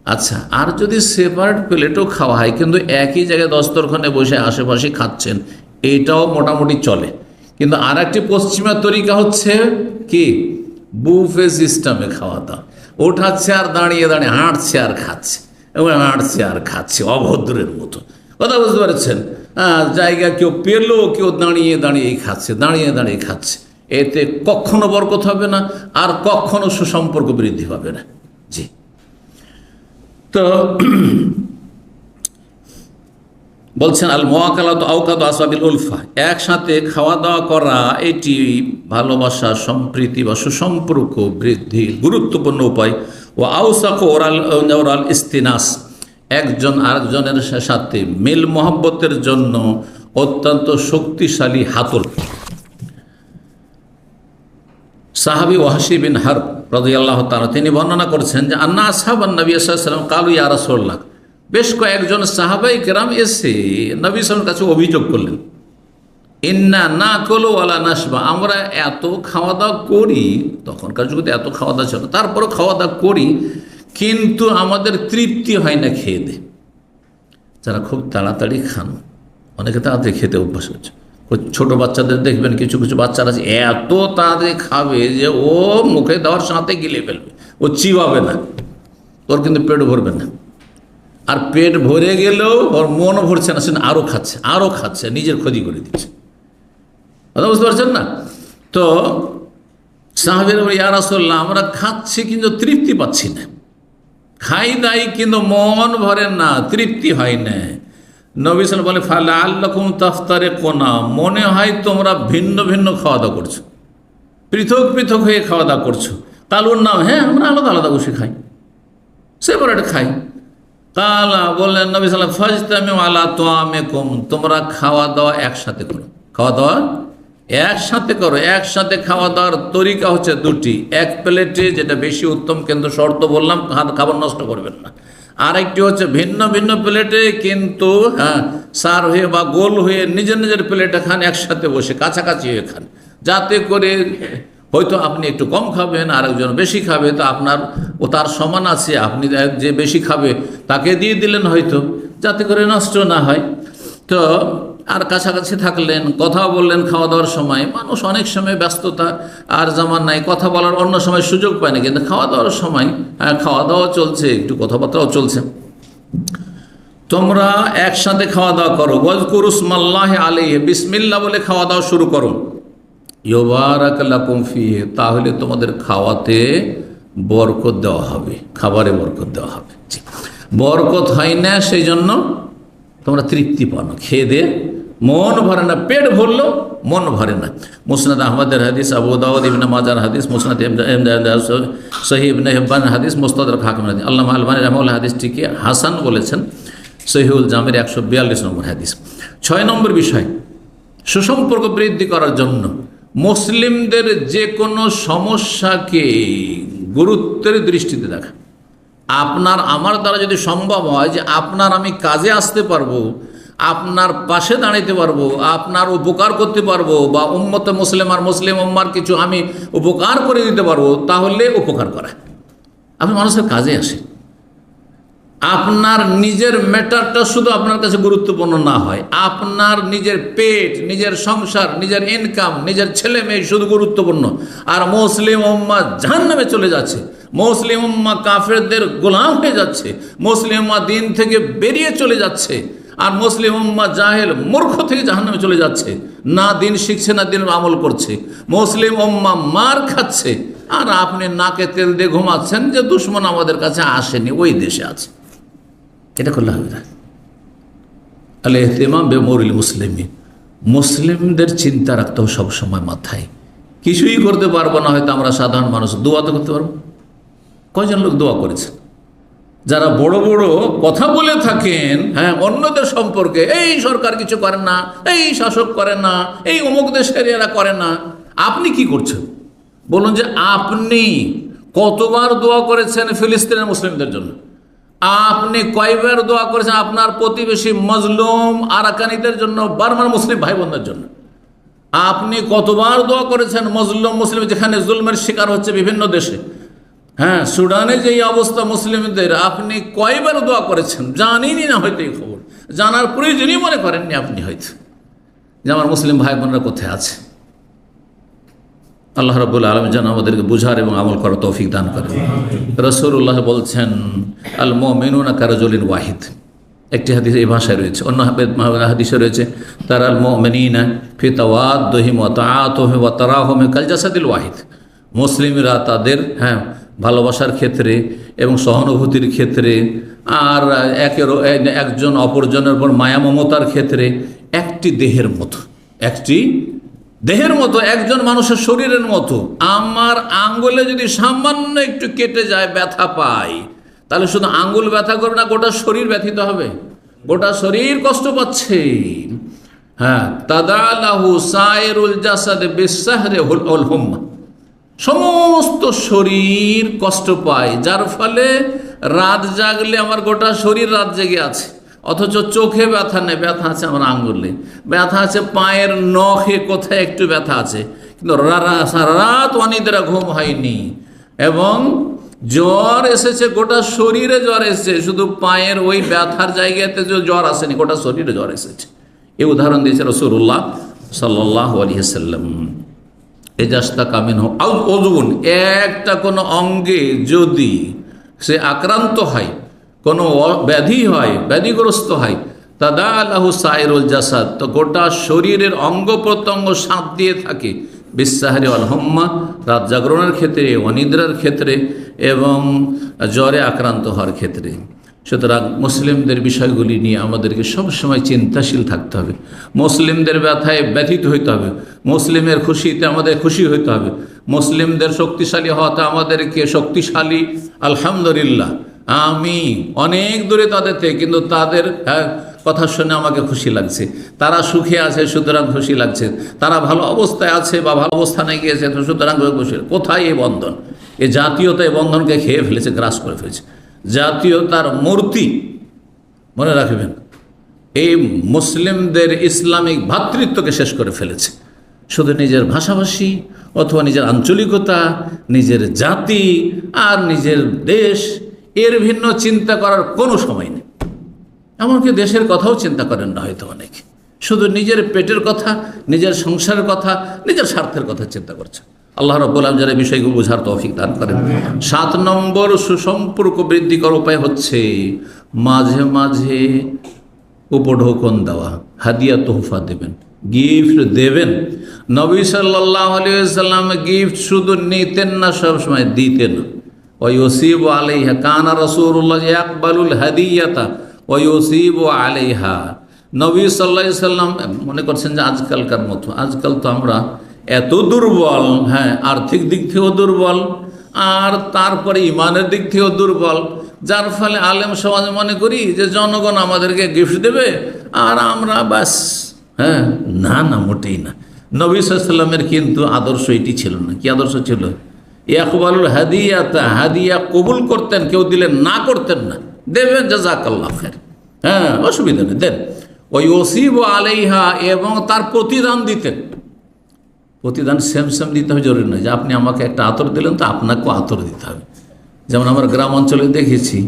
Speaker 1: আচ্ছা, আর যদি সেপারেট প্লেটও খাওয়া হয় কিন্তু একই জায়গায় দস্তরখানে বসে আশেপাশে খাচ্ছেন, এইটাও মোটামুটি চলে। কিন্তু আর একটি পশ্চিমা তরিকা হচ্ছে কি, বুফে সিস্টেমে খাওয়া দাওয়া, ওঠাচ্ছে আর দাঁড়িয়ে দাঁড়িয়ে হাঁটছে আর খাচ্ছে, এবং হাঁটছে আর খাচ্ছে অভদ্রের মতো। কথা বুঝতে পারছেন? জায়গা কেউ পেলো, কেউ দাঁড়িয়ে দাঁড়িয়ে খাচ্ছে। এতে কখনো বরকত হবে না, আর কখনো সুসম্পর্ক বৃদ্ধি পাবে না। জি, তো বলছেন আল মুওয়াকালাতু আওকাদু আসবাবিল উলফা, একসাথে খাওয়া দাওয়া করা এটি ভালোবাসা সম্প্রীতি বা সুসম্পর্ক বৃদ্ধির গুরুত্বপূর্ণ উপায়। ও আওসাকু ওরাল ইস্তিনাস, একজন আরেকজনের সাথে মিল মহব্বতের জন্য অত্যন্ত শক্তিশালী হাতল। সাহাবী ওয়াহশী বিন হারব রাদিয়াল্লাহু তাআলা তিনি বর্ণনা করছেন যে আন্না আসহাবান নবী সাল্লাল্লাহু আলাইহি ওয়াসাল্লাম ক্বালু ইয়া রাসূলুল্লাহ, বেশ কয়েকজন সাহাবায়ে কেরাম এসে নবী সাল্লাল্লাহু আলাইহি ওয়াসাল্লামের কাছে অভিযোগ করলেন, ইন্না নাকুলু ওয়ালা নাশবা, আমরা এত খাওয়া দাওয়া করি, তখনকার যুগে এত খাওয়া দাওয়া ছিল, তারপরও খাওয়া দাওয়া করি, কিন্তু আমাদের তৃপ্তি হয় না খেয়ে দে। যারা খুব তাড়াতাড়ি খান, অনেকে তাড়াতাড়ি খেতে অভ্যাস হচ্ছে। ছোট বাচ্চাদের দেখবেন, কিছু কিছু বাচ্চারা আছে এত তাড়াতাড়ি খাবে যে ও মুখে দেওয়ার সাথে গিলে ফেলবে, ও চিবাবে না, ওর কিন্তু পেট ভরবে না। আর পেট ভরে গেলেও ওর মনও ভরছে না, সে আরও খাচ্ছে, নিজের ক্ষতি করে দিচ্ছে। কথা বুঝতে পারছেন না? তো সাহাবীরা বলে, ইয়া রাসূলুল্লাহ, আমরা খাচ্ছি কিন্তু তৃপ্তি পাচ্ছি না, খাই দাই কিন্তু মন ভরে না, তৃপ্তি হয় না। নবী সাল্লাল্লাহু আলাইহি ওয়াসাল্লাম বলে, ফালাআল্লাকুম তাফতারিকুনা, মনে হয় তোমরা ভিন্ন ভিন্ন খাওয়া দাওয়া করছো, পৃথক পৃথক হয়ে খাওয়া দাওয়া করছো। কালুর নাম, হ্যাঁ আমরা আলাদা আলাদা বসে খাই, সেপারেট খাই। কালা বললেন নবী সাল্লাল্লাহু আলাইহি ওয়াসাল্লাম, ফাজতামিউ আলা তুআমিকুম, তোমরা খাওয়া দাওয়া একসাথে করো, খাওয়া দাওয়া একসাথে করো। একসাথে খাওয়া দাওয়ার তরিকা হচ্ছে দুটি, এক প্লেটে, যেটা বেশি উত্তম, কিন্তু শর্ত বললাম খাবার নষ্ট করবেন না। আরেকটি হচ্ছে ভিন্ন ভিন্ন প্লেটে, কিন্তু সার হয়ে বা গোল হয়ে নিজের নিজের প্লেটে খান, একসাথে বসে কাছাকাছি হয়ে খান, যাতে করে হয়তো আপনি একটু কম খাবেন, আরেকজন বেশি খাবে, তো আপনার ও তার সমান আছে, আপনি যে বেশি খাবে তাকে দিয়ে দিলেন হয়তো, যাতে করে নষ্ট না হয়। তো আর কাছাকাছি থাকলেন, কথা বললেন খাওয়া দাওয়ার সময়। মানুষ অনেক সময় ব্যস্ততা আর জামান নাই, কথা বলার অন্য সময় সুযোগ পায় না, কিন্তু খাওয়া দাওয়ার সময় খাওয়া দাওয়া চলছে, একটু কথাবার্তাও চলছে। তোমরা একসাথে খাওয়া দাওয়া করো, ওয়াজকুরু ইসমাল্লাহি আলাইহি, বিসমিল্লাহ বলে খাওয়া দাওয়া শুরু করো, ইউবারাক লাকুম ফিহি, তাহলে তোমাদের খাওয়াতে বরকত দেওয়া হবে, খাবারে বরকত দেওয়া হবে। বরকত হয় না, সেই জন্য তোমরা তৃপ্তি পাও না, খেয়ে দে মন ভরে না, পেট ভরলো মন ভরে না। মুসনাদ আহমদের হাদিস, আবু দাউদ ইবনে মাজার হাদিস, মুসনাদ সহিহ ইবনে হিব্বান হাদিস, মুস্তাদরাক হাকিমের হাদিস। আল্লামা আলবানী রাহিমাহুল্লাহ হাদিসটিকে হাসান বলেছেন, সহিহুল জামির 142 নম্বর হাদিস। 6 নম্বর বিষয়, সুসম্পর্ক বৃদ্ধি করার জন্য মুসলিমদের যে কোনো সমস্যাকে গুরুত্বের দৃষ্টিতে দেখা। আপনার আমার দ্বারা যদি সম্ভব হয় যে আপনার আমি কাজে আসতে পারবো, আপনার পাশে দাঁড়াইতে পারবো, আপনার উপকার করতে পারবো, বা উম্মতে মুসলিম আর মুসলিম উম্মার কিছু আমি উপকার করে দিতে পারবো, তাহলে উপকার করা। আপনি মানুষের কাজে আসে। আপনার নিজের ম্যাটারটা শুধু আপনার কাছে গুরুত্বপূর্ণ না হয়, আপনার নিজের পেট, নিজের সংসার, নিজের ইনকাম, নিজের ছেলে মেয়ে শুধু গুরুত্বপূর্ণ, আর মুসলিম উম্মাহ জাহান্নামে চলে যাচ্ছে, মুসলিম উম্মাহ কাফেরদের গোলাম হয়ে যাচ্ছে, মুসলিম উম্মাহ দিন থেকে বেরিয়ে চলে যাচ্ছে, আর মুসলিম উম্মাহ জাহেল মূর্খ থেকে জাহান্নামে চলে যাচ্ছে, না দিন শিখছে না দিন আমল করছে, মুসলিম উম্মাহ মার খাচ্ছে, আর আপনি নাকে তেল দিয়ে ঘুমাচ্ছেন যে দুশ্মন আমাদের কাছে আসেনি, ওই দেশে আছে। এটা করলে হবে না। আল ইহতিমাম বিউমুরিল মুসলিমিন, মুসলিমদের চিন্তা রাখতে হবে সবসময় মাথায়। কিছুই করতে পারবো না হয়তো আমরা সাধারণ মানুষ, দোয়া তো করতে পারবো। কয়জন লোক দোয়া করেছে? যারা বড় বড় কথা বলে থাকেন, হ্যাঁ, অন্যদের সম্পর্কে, এই সরকার কিছু করে না, এই শাসক করে না, এই অমুক দেশের এরা করে না, আপনি কি করছেন? বলুন যে আপনি কতবার দোয়া করেছেন ফিলিস্তিনের মুসলিমদের জন্য? আপনি কয়বার দোয়া করেছেন আপনার প্রতিবেশী মজলুম আরাকানিদের জন্য, বার্মার মুসলিম ভাই বোনদের জন্য? আপনি কতবার দোয়া করেছেন মজলুম মুসলিম, যেখানে জুলমের শিকার হচ্ছে বিভিন্ন দেশে, হ্যাঁ, সুডানে যে অবস্থা মুসলিমদের, আপনি কয়বার দোয়া করেছেন? জানিনি না হয়তো এই খবর, জানার প্রয়োজনই মনে করেননি আপনি হয়তো, যে আমার মুসলিম ভাই বোনরা কোথায় আছে। আল্লাহ রাব্বুল আলামিন যেন আমাদেরকে বুঝার এবং আমল করার তৌফিক দান করেন। রাসূলুল্লাহ বলছেন, আল মুমিনুনা কারাজুলিন ওয়াহিদ। একটি হাদিস এই ভাষায় রয়েছে, অন্য হাদিসে রয়েছে, তারাল মুমিনিনা ফি তাওয়াদ্দুহিম ওয়া তাআতুহিম ওয়া তারাহুম কাল জাসাদিল ওয়াহিদ। মুসলিমরা তাদের, হ্যাঁ, ভালোবাসার ক্ষেত্রে এবং সহানুভূতির ক্ষেত্রে, আর একজন অপরজনের উপর মায়া মমতার ক্ষেত্রে একটি দেহের মতো, একটি দেহের মতো, একজন মানুষের শরীরের মতো। আমার আঙ্গুলে যদি সামান্য একটু কেটে যায়, ব্যথা পাই, তাহলে শুধু আঙ্গুল ব্যথা করবে না, গোটা শরীর ব্যথিত হবে, গোটা শরীর কষ্ট পাচ্ছে। হ্যাঁ, তাদালাহু সাইরুল জাসাদ বিসাহরি ওয়াল হুম্মা, সমস্ত শরীর কষ্ট পায়, যার ফলে রাত জাগলে আমার গোটা শরীর রাত জেগে আছে, অথচ চোখে ব্যথা নেই, ব্যথা আছে আমার আঙ্গুলে, ব্যথা আছে পায়ের নখে, কোথায় একটু ব্যথা আছে, কিন্তু সারা রাত অনিদ্রা, ঘুম হয়নি, এবং জ্বর এসেছে, গোটা শরীরে জ্বর এসেছে, শুধু পায়ের ওই ব্যথার জায়গাতে যে জ্বর আসেনি, গোটা শরীরে জ্বর এসেছে। এই উদাহরণ দিয়েছে রাসূলুল্লাহ সাল্লাল্লাহু আলাইহি ওয়াসাল্লাম। এজাস্তা কামিন হোক অজুন, একটা কোনো অঙ্গে যদি সে আক্রান্ত হয়, কোনো ব্যাধি হয়, ব্যাধিগ্রস্ত হয়, তাদা আল্লাহু সাইরুল জাসাদ, তো গোটা শরীরের অঙ্গ প্রত্যঙ্গ সাঁত দিয়ে থাকে, বিসাহরি ওয়াল হুম্মা, রাত জাগরণের ক্ষেত্রে, অনিদ্রার ক্ষেত্রে এবং জ্বরে আক্রান্ত হওয়ার ক্ষেত্রে। সুতরাং মুসলিমদের বিষয়গুলি নিয়ে আমাদেরকে সবসময় চিন্তাশীল থাকতে হবে, মুসলিমদের ব্যথায় ব্যথিত হইতে হবে, মুসলিমের খুশিতে আমাদের খুশি হইতে হবে, মুসলিমদের শক্তিশালী হওয়াতে আমাদেরকে শক্তিশালী, আলহামদুলিল্লাহ, আমি অনেক দূরে তাদের থেকে, কিন্তু তাদের কথা শুনে আমাকে খুশি লাগছে, তারা সুখে আছে সুতরাং খুশি লাগছে, তারা ভালো অবস্থায় আছে বা ভালো অবস্থানে গিয়েছে সুতরাং খুশি। কোথায় এই বন্ধন? এই জাতীয়তা এই বন্ধনকে খেয়ে ফেলেছে, গ্রাস করে ফেলেছে। জাতীয়তার মূর্তি, মনে রাখবেন, এই মুসলিমদের ইসলামিক ভ্রাতৃত্বকে শেষ করে ফেলেছে। শুধু নিজের ভাষাভাষী অথবা নিজের আঞ্চলিকতা, নিজের জাতি আর নিজের দেশ, এর ভিন্ন চিন্তা করার কোনো সময় নেই। এমনকি দেশের কথাও চিন্তা করেন না হয়তো অনেকে, শুধু নিজের পেটের কথা, নিজের সংসারের কথা, নিজের স্বার্থের কথা চিন্তা করছে। আল্লাহ রাব্বুল আলামিন যারা বিষয়গুলো বোঝার তৌফিক দান করেন। 7 নম্বর সুসম্পর্ক বৃদ্ধি করার উপায় হচ্ছে মাঝে মাঝে উপঢৌকন দেওয়া, হাদিয়া তোহফা দেবেন, গিফট দেবেন। নবী সাল্লাল্লাহু আলাইহি ওয়াসাল্লাম গিফট শুধু নিতেন না, সবসময় দিতেন। ওয়াইউসিবু আলাইহা, কানা রাসূলুল্লাহ ইয়াকবালুল হাদিয়াতা ওয়াইউসিবু আলাইহা। নবী সাল্লাল্লাহু আলাইহি ওয়াসাল্লাম মনে করছেন যে আজকালকার মতো, আজকাল তো আমরা এত দুর্বল, হ্যাঁ, আর্থিক দিক থেকেও দুর্বল, আর তারপরে ইমানের দিক থেকেও দুর্বল, যার ফলে আলেম সমাজ মনে করি যে জনগণ আমাদেরকে গিফট দেবে আর আমরা বাস, হ্যাঁ, না না, মোটেই না। নবী সাল্লাল্লাহু আলাইহি ওয়াসাল্লামের কিন্তু আদর্শ এটি ছিল না। কি আদর্শ ছিল? ইয়াকবালুল হাদিয়াতা, হাদিয়া কবুল করতেন, কেউ দিলে না করতেন না, দেবেন জাযাকাল্লাহ খায়র, হ্যাঁ, অসুবিধা নেই, দেন। ওয়াসিবু আলাইহা, এবং তার প্রতিদান দিতেন। প্রতিদান সেম সেম দিতে হবে জরুরি নয় যে আপনি আমাকে একটা আতর দিলেন তো আপনাকেও আতর দিতে হবে। যেমন আমরা গ্রাম অঞ্চলে দেখেছি,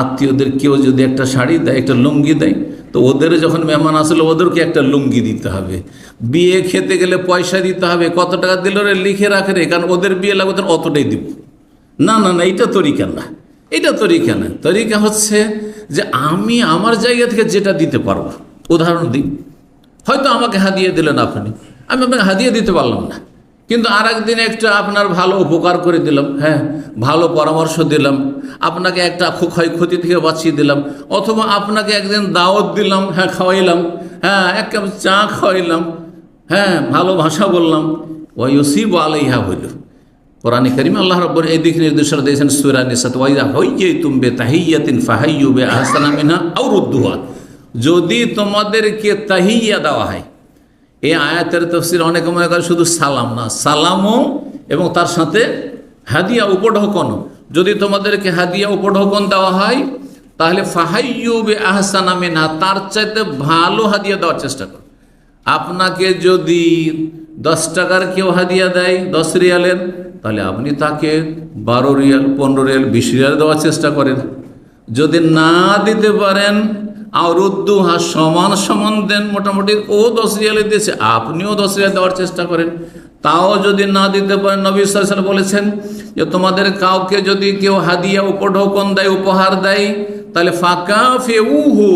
Speaker 1: আত্মীয়দের কেউ যদি একটা শাড়ি দেয়, একটা লুঙ্গি দেয়, তো ওদের যখন মেহমান আসলে ওদেরকে একটা লুঙ্গি দিতে হবে। বিয়ে খেতে গেলে পয়সা দিতে হবে, কত টাকা দিল রে লিখে রাখে রে, কারণ ওদের বিয়ে লাগবে ওদের অতটাই দিব। না না না, এইটা তরিকা না, এটা তরিকা না। তরিকা হচ্ছে যে আমি আমার জায়গা থেকে যেটা দিতে পারবো। উদাহরণ দিই, হয়তো আমাকে হাদিয়ে দিলেন আপনি, আমি আপনাকে হাদিয়ে দিতে পারলাম না, কিন্তু আর একদিন একটা আপনার ভালো উপকার করে দিলাম, হ্যাঁ, ভালো পরামর্শ দিলাম, আপনাকে একটা ক্ষয়ক্ষতি থেকে বাঁচিয়ে দিলাম, অথবা আপনাকে একদিন দাওয়াত দিলাম, হ্যাঁ খাওয়াইলাম, হ্যাঁ এক কাপ চা খাওয়াইলাম, হ্যাঁ ভালো ভাষা বললাম, ওয়াসিবু আলাইহা হইল। কোরআনে কারীমে আল্লাহ রাব্বুল এই দিক নির্দেশনা দিয়েছেন সূরা নিসাতে, ওয়াইদা হাইয়াতুম বিতাহিয়াতিন ফাহাইয়ু বিআহসানা মিনহা আও রুদ্দুহা। যদি তোমাদেরকে তাহিয়া দেওয়া হয়, এই আয়াতের তাফসীর অনেকে মনে করে শুধু সালাম না, সালামও এবং তার সাথে হাদিয়া উপঢৌকন। যদি তোমাদেরকে হাদিয়া উপঢৌকন দেওয়া হয় তাহলে ফাহাইয়ু বিআহসানা মিনহা, তার চাইতে ভালো হাদিয়া দেওয়ার চেষ্টা করো। আপনাকে যদি 10 টাকার কেউ হাদিয়া দেয় 10 রিয়ালের, তাহলে আপনি তাকে 12 রিয়াল, 15 রিয়াল, 20 রিয়াল দেওয়ার চেষ্টা করেন। যদি না দিতে পারেন আর উদ্দুহা, সমান সমান দেন, মোটামুটি ও 10 রিয়ালে দিয়েছে আপনিও 10 রিয়াল দেওয়ার চেষ্টা করেন। তাও যদি না দিতে পারেন, নবী সাল্লাল্লাহু আলাইহি ওয়াসাল্লাম বলেছেন যে তোমাদের কাউকে যদি কেউ হাদিয়া উপঢৌকন দেয়, উপহার দেয়, তাহলে ফাকাফিউহু,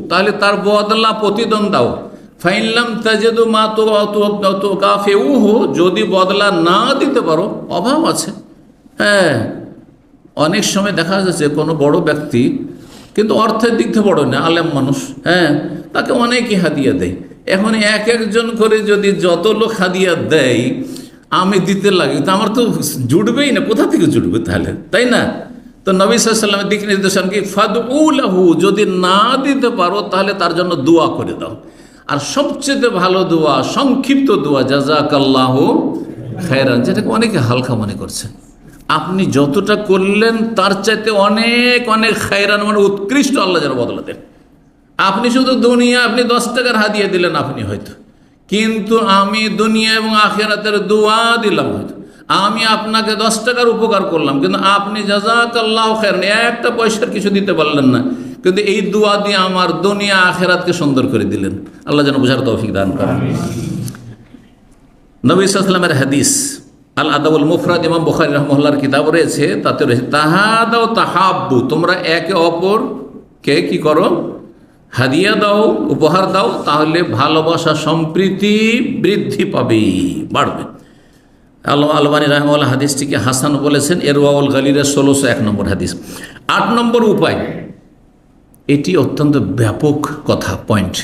Speaker 1: তাহলে তার বদলা প্রতিদান দাও। ফাইনলাম তাজিদু মা তুকাফিউহু, যদি বদলা না দিতে পারো, অভাব আছে। হ্যাঁ, অনেক সময় দেখা যাচ্ছে কোনো বড় ব্যক্তি কিন্তু অর্থের দিক থেকে বড় না, আলেম মানুষ, হ্যাঁ, তাকে অনেকই হাদিয়া দেয়। এখন এক একজন করে যদি যত লোক হাদিয়া দেয় আমি দিতে লাগি, তো আমার তো জুটবেই না, কোথা থেকে জুটবে তাহলে, তাই না? তো নবী সাল্লাল্লাহু আলাইহি ওয়াসাল্লামের দিক নির্দেশন কি, ফাদউ লাহু, যদি না দিতে পারো তাহলে তার জন্য দোয়া করে দাও। আর সবচেয়ে ভালো দোয়া, সংক্ষিপ্ত দোয়া, জাযাকাল্লাহু খায়রান, যেটাকে অনেকে হালকা মনে করছে। আপনি যতটা করলেন তার চাইতে অনেক অনেক খায়রান, মানে উৎকৃষ্ট আল্লাহ যেন বদলা দেন। আপনি শুধু দুনিয়া, আপনি 10 টাকার হাদিয়া দিলেন আপনি হয়তো, কিন্তু আমি দুনিয়া এবং আখিরাতের দোয়া দিলাম হয়তো। আমি আপনাকে 10 টাকার উপকার করলাম, কিন্তু আপনি জাযাকাল্লাহু খায়রান একটা পয়সার কিছু দিতে পারলেন না, কিন্তু এই দোয়া দিয়ে আমার দুনিয়া আখিরাতকে সুন্দর করে দিলেন। আল্লাহ যেন বোঝার তৌফিক দান করেন। নবী সাল্লাল্লাহু আলাইহি ওয়াসাল্লামের হাদিস আল আদাবুল মুফরাদ, ইমাম বুখারী রাহমাহুল্লাহর কিতাব রয়েছে, তাতে রয়েছে তাহাদাও তাহাব্বু, তোমরা একে অপরকে কি করো, হাদিয়া দাও, উপহার দাও, তাহলে ভালোবাসা সম্প্রীতি বৃদ্ধি পাবে, বাড়বে। আলবানী রাহমাহুল্লাহ হাদিসটিকে হাসান বলেছেন, ইরওয়াউল গালিলের 1601 নম্বর হাদিস। 8 নম্বর উপায়, এটি অত্যন্ত ব্যাপক কথা, পয়েন্ট,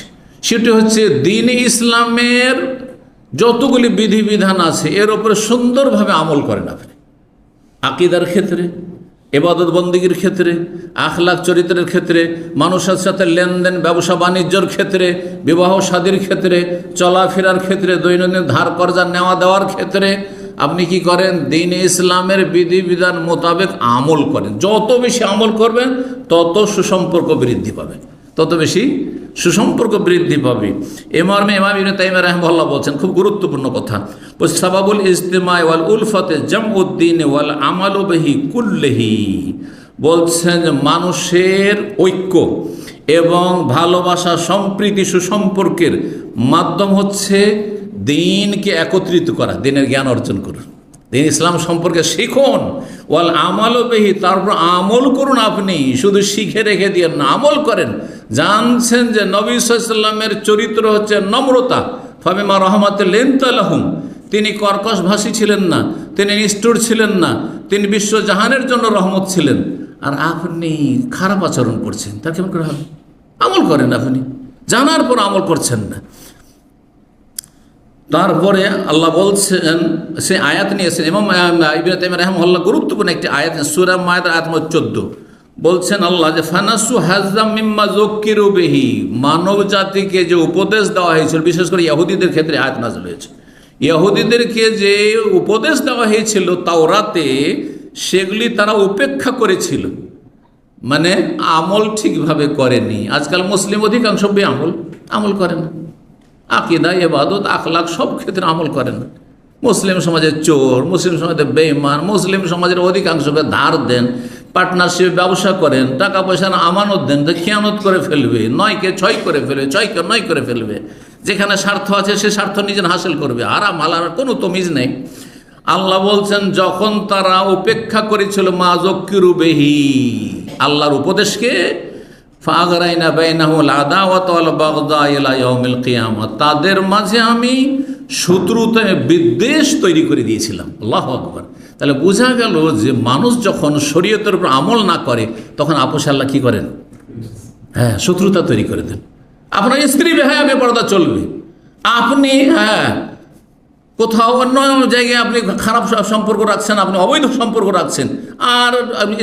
Speaker 1: সেটি হচ্ছে দ্বীন ইসলামের যতগুলি বিধিবিধান আছে এর উপরে সুন্দরভাবে আমল করেন আপনি। আকীদার ক্ষেত্রে, ইবাদত বন্দেগীর ক্ষেত্রে, আখলাক চরিত্রের ক্ষেত্রে, মানুষের সাথে লেনদেন ব্যবসা বাণিজ্যর ক্ষেত্রে, বিবাহ শাদীর ক্ষেত্রে, চলাফেরার ক্ষেত্রে, দৈনন্দিন ধার কর্জা নেওয়া দেওয়ার ক্ষেত্রে আপনি কি করেন, দ্বীন ইসলামের বিধিবিধান মোতাবেক আমল করেন। যত বেশি আমল করবেন তত সুসম্পর্ক বৃদ্ধি পাবে, তত বেশি সুসম্পর্ক বৃদ্ধি পাবে। এ মর্মে ইমাম ইবনে তাইমিয়া রাহিমাহুল্লাহ বলছেন, খুব গুরুত্বপূর্ণ কথা, সাবাবুল ইজতিমা ওয়াল উলফাতে জামউদ্দিন ওয়াল আমালু বিহি কুল্লিহি, বলছেন মানুষের ঐক্য এবং ভালোবাসা, সম্প্রীতি, সুসম্পর্কের মাধ্যম হচ্ছে দ্বীনকে একত্রিত করা, দ্বীনের জ্ঞান অর্জন করুন, দ্বীন ইসলাম সম্পর্কে শিখুন, ওয়াল আমালু বিহি, তারপর আমল করুন। আপনি শুধু শিখে রেখে দিয়ে না, আমল করেন। জানছেন যে নবী সাল্লাল্লাহু আলাইহি ওয়াসাল্লামের চরিত্র হচ্ছে নম্রতা, ফাবিমা রাহমাতিল লিনতা লাহুম, তিনি কর্কশ ভাষী ছিলেন না, তিনি নিষ্ঠুর ছিলেন না, তিনি বিশ্বজাহানের জন্য রহমত ছিলেন। আর আপনি খারাপ আচরণ করছেন, তার কেমন করে হবে? আমল করেন, আপনি জানার পর আমল করছেন না। তারপরে আল্লাহ বলছেন, সে আয়াত নিয়েছেন ইমাম ইবনে তাইমিয়া রাহিমাহুল্লাহ, গুরুত্বপূর্ণ একটি আয়াত, সূরা মায়েদার আয়াত নম্বর 14, বলছেন আল্লাহ যে ফানাসু হাজ্জাম মিম্মা যুক্কিরু বিহি, মানব জাতিকে যে উপদেশ দেওয়া হয়েছিল, বিশেষ করে ইহুদিদের ক্ষেত্রে আয়াত নাযিল হয়েছে। ইহুদিদেরকে যে উপদেশ দেওয়া হয়েছিল তাওরাতে, সেগুলি তারা উপেক্ষা করেছিল, মানে আমল ঠিকভাবে করেনি। আজকাল মুসলিম অধিকাংশ বেআমল, আমল করে না। আকীদা, ইবাদত, আখলাক সব ক্ষেত্রে আমল করে না। মুসলিম সমাজের চোর, মুসলিম সমাজের বেঈমান, মুসলিম সমাজের অধিকাংশকে ধার দেন, পার্টনারশিপ ব্যবসা করেন, টাকা পয়সার আমানত দেন, তো খেয়ানত করে ফেলবে, 9কে 6 করে ফেলবে, 6কে 9 করে ফেলবে। যেখানে স্বার্থ আছে সে স্বার্থ নিজের হাসিল করবে, আরাম হালাল কোনো তমিজ নেই। আল্লাহ বলছেন যখন তারা উপেক্ষা করেছিল মা যুক্কিরু বিহি, আল্লাহর উপদেশকে, ফাগরাইনা বাইনাহুল আদাওয়াত ওয়াল বাগদা ইলা ইয়াউমিল কিয়ামাহ, তাদের মাঝে আমি শত্রুতা বিদ্বেষ তৈরি করে দিয়েছিলাম। আল্লাহু আকবার। তাহলে বোঝা গেল যে মানুষ যখন শরীয়তের উপর আমল না করে তখন আপোষে আল্লাহ কী করেন? হ্যাঁ, শত্রুতা তৈরি করে দেন। আপনার স্ত্রী বেহায়া বেপরদা চলবে, আপনি কোথাও অন্য জায়গায় আপনি খারাপ সম্পর্ক রাখছেন, আপনি অবৈধ সম্পর্ক রাখছেন, আর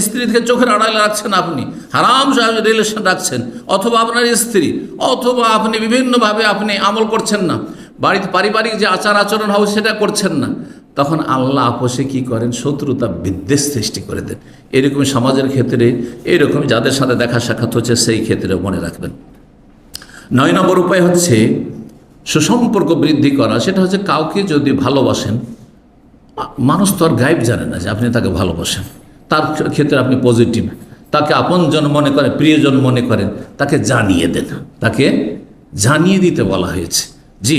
Speaker 1: স্ত্রীকে চোখের আড়ালে রাখছেন, আপনি হারাম রিলেশন রাখছেন, অথবা আপনার স্ত্রী, অথবা আপনি বিভিন্নভাবে আপনি আমল করছেন না, বাড়িতে পারিবারিক যে আচার আচরণ হবে সেটা করছেন না, তখন আল্লাহ আপোষে কী করেন? শত্রুতা বিদ্বেষ সৃষ্টি করে দেন। এরকম সমাজের ক্ষেত্রে, এরকম যাদের সাথে দেখা সাক্ষাৎ হচ্ছে সেই ক্ষেত্রে মনে রাখবেন। 9 নম্বর উপায় হচ্ছে সুসম্পর্ক বৃদ্ধি করা। সেটা হচ্ছে কাউকে যদি ভালোবাসেন, মানুষ তো আর গায়েব জানে না যে আপনি তাকে ভালোবাসেন, তার ক্ষেত্রে আপনি পজিটিভ, তাকে আপনজন মনে করেন, প্রিয়জন মনে করেন, তাকে জানিয়ে দেন, তাকে জানিয়ে দিতে বলা হয়েছে। জি,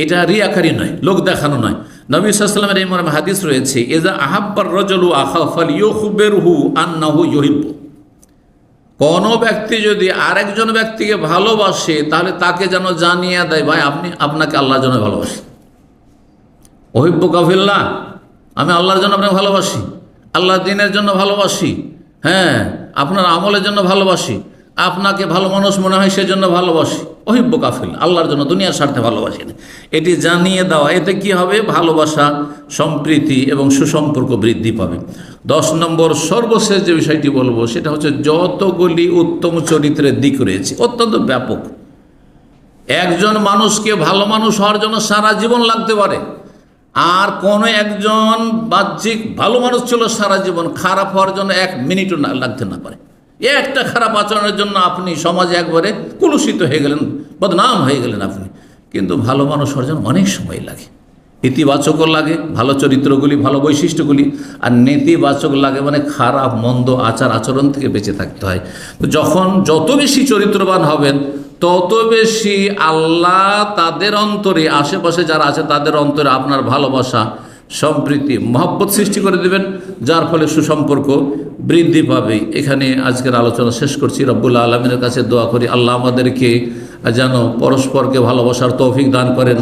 Speaker 1: এটা রিয়াকারি নয়, লোক দেখানো নয়। নবী সাল্লাল্লাহু আলাইহি ওয়াসাল্লামের এই মর্মে হাদিস রয়েছে, ইযা আহাব্বার রাজুলু আখাহু ফালইউখবিরহু আন্নাহু ইউহিব্বু। কোনো ব্যক্তি যদি আরেকজন ব্যক্তিকে ভালোবাসে তাহলে তাকে যেন জানিয়ে দেয়, ভাই আপনাকে আল্লাহর জন্য ভালোবাসি, উহিব্বুকা ফিল্লাহ, আমি আল্লাহর জন্য আপনাকে ভালোবাসি, আল্লাহর দ্বীনের জন্য ভালোবাসি, হ্যাঁ আপনার আমলের জন্য ভালোবাসি, আপনাকে ভালো মানুষ মনে হয় সেজন্য ভালোবাসি, উহিব্বুকা ফিল্লাহ, আল্লাহর জন্য, দুনিয়ার স্বার্থে ভালোবাসি না। এটি জানিয়ে দেওয়া, এতে কি হবে? ভালোবাসা, সম্প্রীতি এবং সুসম্পর্ক বৃদ্ধি পাবে। 10 নম্বর সর্বশেষ যে বিষয়টি বলবো সেটা হচ্ছে যতগুলি উত্তম চরিত্রের দিক রয়েছে, অত্যন্ত ব্যাপক। একজন মানুষকে ভালো মানুষ হওয়ার জন্য সারা জীবন লাগতে পারে, আর কোনো একজন বাহ্যিক ভালো মানুষ ছিল সারা জীবন, খারাপ হওয়ার জন্য 1 মিনিটও লাগতে না পারে। একটা খারাপ আচরণের জন্য আপনি সমাজে একবারে কুলুষিত হয়ে গেলেন, বদনাম হয়ে গেলেন আপনি। কিন্তু ভালো মানুষ হওয়ার জন্য অনেক সময় লাগে, ইতিবাচকও লাগে ভালো চরিত্রগুলি, ভালো বৈশিষ্ট্যগুলি, আর নেতিবাচক লাগে মানে খারাপ মন্দ আচার আচরণ থেকে বেঁচে থাকতে হয়। তো যখন যত বেশি চরিত্রবান হবেন তত বেশি আল্লাহ তাদের অন্তরে, আশেপাশে যারা আছে তাদের অন্তরে আপনার ভালোবাসা, সম্প্রীতি, মহব্বত সৃষ্টি করে দেবেন, যার ফলে সুসম্পর্ক বৃদ্ধি পাবে। এখানে আজকের আলোচনা শেষ করছি। রব্বুল আলমিনের কাছে দোয়া করি আল্লাহ আমাদেরকে যেন পরস্পরকে ভালোবাসার তৌফিক দান করেন,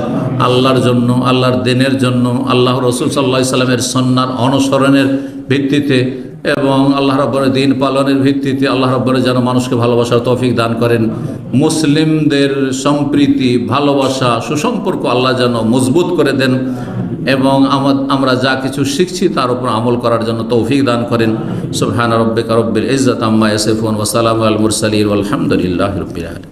Speaker 1: আল্লাহর জন্য, আল্লাহর দ্বীনের জন্য, আল্লাহ রসুল সাল্লাল্লাহু আলাইহি সাল্লামের সুন্নাহর অনুসরণের ভিত্তিতে এবং আল্লাহ রাব্বুল দ্বীন পালনের ভিত্তিতে আল্লাহ রাব্বুল যেন মানুষকে ভালোবাসার তৌফিক দান করেন। মুসলিমদের সম্প্রীতি, ভালোবাসা, সুসম্পর্ক আল্লাহ যেন মজবুত করে দেন এবং আমরা যা কিছু শিখছি তার উপর আমল করার জন্য তৌফিক দান করেন। সুবহান রাব্বিকা রব্বিল ইজ্জাতি আম্মা ইয়াসিফুন ওয়া সালামুন আলাল মুরসালিন ওয়াল হামদুলিল্লাহি রাব্বিল আলামিন।